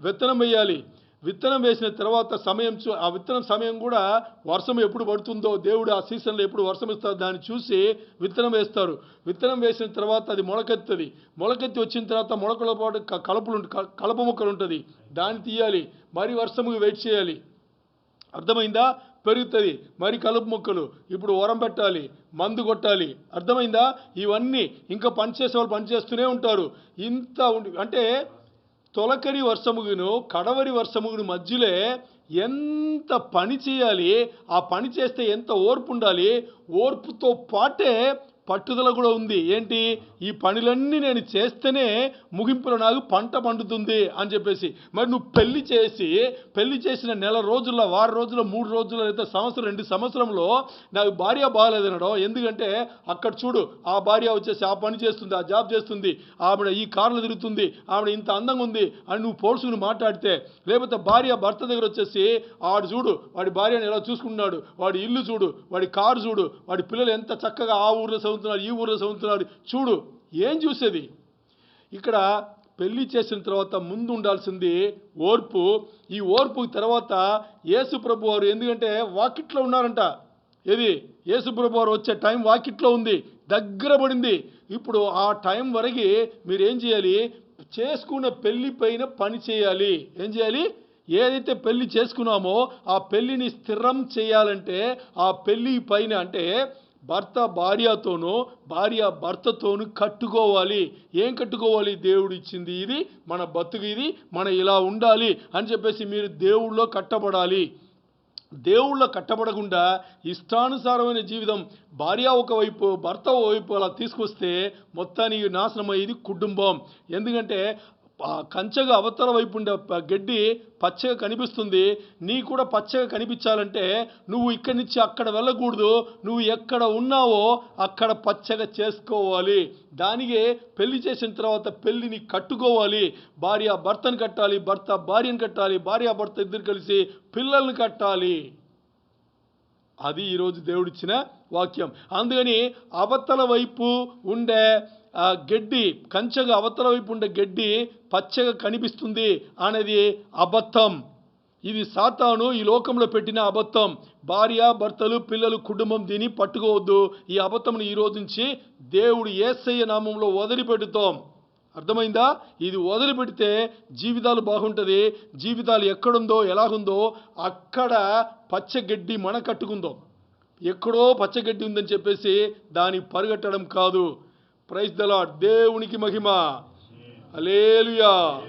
విత్తనం వేయాలి. విత్తనం వేసిన తర్వాత ఆ విత్తనం సమయం కూడా వర్షం ఎప్పుడు పడుతుందో, దేవుడు ఆ సీజన్లో ఎప్పుడు వర్షం ఇస్తారో దాన్ని చూసి విత్తనం వేస్తారు. విత్తనం వేసిన తర్వాత అది మొలకెత్తి వచ్చిన తర్వాత మొలకల పాటు కలప మొక్కలు ఉంటుంది, దాన్ని తీయాలి. మరి వర్షముకి వెయిట్ చేయాలి. అర్థమైందా? పెరుగుతుంది. మరి కలుపు మొక్కలు, ఇప్పుడు ఉరం పెట్టాలి, మందు కొట్టాలి. అర్థమైందా? ఇవన్నీ ఇంకా పనిచేసే వాళ్ళు పనిచేస్తూనే ఉంటారు. అంటే తొలకరి వర్షముగును కడవరి వర్షముగును మధ్యలో ఎంత పని చేయాలి, ఆ పని చేస్తే ఎంత ఓర్పు ఉండాలి. ఓర్పుతో పాటే పట్టుదల కూడా ఉంది. ఏంటి, ఈ పనులన్నీ నేను చేస్తేనే ముగింపులో నాకు పంట పండుతుంది అని చెప్పేసి. మరి నువ్వు పెళ్లి చేసిన నెల రోజుల్లో, వారం రోజుల్లో, 3 రోజుల్లో, లేదా సంవత్సరం 2 సంవత్సరంలో నాకు భార్య బాగాలేదనడం. ఎందుకంటే అక్కడ చూడు, ఆ భార్య వచ్చేసి ఆ పని చేస్తుంది, ఆ జాబ్ చేస్తుంది, ఆవిడ ఈ కార్లు తిరుగుతుంది, ఆవిడ ఇంత అందంగా ఉంది అని నువ్వు పోల్చుకుని మాట్లాడితే, లేకపోతే భార్య భర్త దగ్గర వచ్చేసి ఆడు చూడు వాడి భార్యను ఎలా చూసుకుంటున్నాడు, వాడి ఇల్లు చూడు, వాడి కారు చూడు, వాడి పిల్లలు ఎంత చక్కగా ఆ ఊర్లో ఈ ఊర్లో చదువుతున్నారు చూడు, ఏం చూసేది? ఇక్కడ పెళ్లి చేసిన తర్వాత ముందు ఉండాల్సింది ఓర్పు. ఈ ఓర్పు తర్వాత యేసు ప్రభు వారు, ఎందుకంటే వాకిట్లో ఉన్నారంట. యేసు ప్రభు వారు వచ్చే టైం వాకిట్లో ఉంది, దగ్గర పడింది. ఇప్పుడు ఆ టైం వరకు మీరు ఏం చేయాలి, చేసుకున్న పెళ్లి పైన పని చేయాలి. ఏం చేయాలి? ఏదైతే పెళ్లి చేసుకున్నామో ఆ పెళ్లిని స్థిరం చేయాలంటే ఆ పెళ్లి పైన, అంటే భర్త భార్యతోనూ భార్య భర్తతోనూ కట్టుకోవాలి. ఏం కట్టుకోవాలి? దేవుడు ఇచ్చింది ఇది, మన బతుకు ఇది, మన ఇలా ఉండాలి అని చెప్పేసి మీరు దేవుళ్ళో కట్టబడాలి. దేవుళ్ళో కట్టబడకుండా ఇష్టానుసారమైన జీవితం, భార్య ఒకవైపు భర్త ఒకవైపు అలా తీసుకొస్తే మొత్తానికి నాశనం అయ్యేది కుటుంబం. ఎందుకంటే కంచెగా అవతల వైపు ఉండే గడ్డి పచ్చగా కనిపిస్తుంది, నీ కూడా పచ్చగా కనిపించాలంటే నువ్వు ఇక్కడి నుంచి అక్కడ వెళ్ళకూడదు. నువ్వు ఎక్కడ ఉన్నావో అక్కడ పచ్చగా చేసుకోవాలి. దానికే పెళ్లి చేసిన తర్వాత పెళ్లిని కట్టుకోవాలి. భార్య భర్తను కట్టాలి, భర్త భార్యను కట్టాలి, భార్య భర్త ఇద్దరు కలిసి పిల్లల్ని కట్టాలి. అది ఈరోజు దేవుడిచ్చిన వాక్యం. అందుకని అవతల వైపు ఉండే గడ్డి, కంచెగా అవతల వైపు ఉండే గడ్డి పచ్చగా కనిపిస్తుంది అనేది అబద్ధం. ఇది సాతాను ఈ లోకంలో పెట్టిన అబద్ధం. భార్య, భర్తలు, పిల్లలు, కుటుంబం దీన్ని పట్టుకోవద్దు. ఈ అబద్ధంను ఈ రోజు నుంచి దేవుడు యేసయ్య నామంలో వదిలిపెడుతాం. అర్థమైందా? ఇది వదిలిపెడితే జీవితాలు బాగుంటుంది. జీవితాలు ఎక్కడుందో ఎలాగుందో అక్కడ పచ్చగడ్డి మన కట్టుకుందాం. ఎక్కడో పచ్చగడ్డి ఉందని చెప్పేసి దాన్ని పరిగెట్టడం కాదు. Praise the lord. దేవునికి మహిమ. హల్లెలూయా.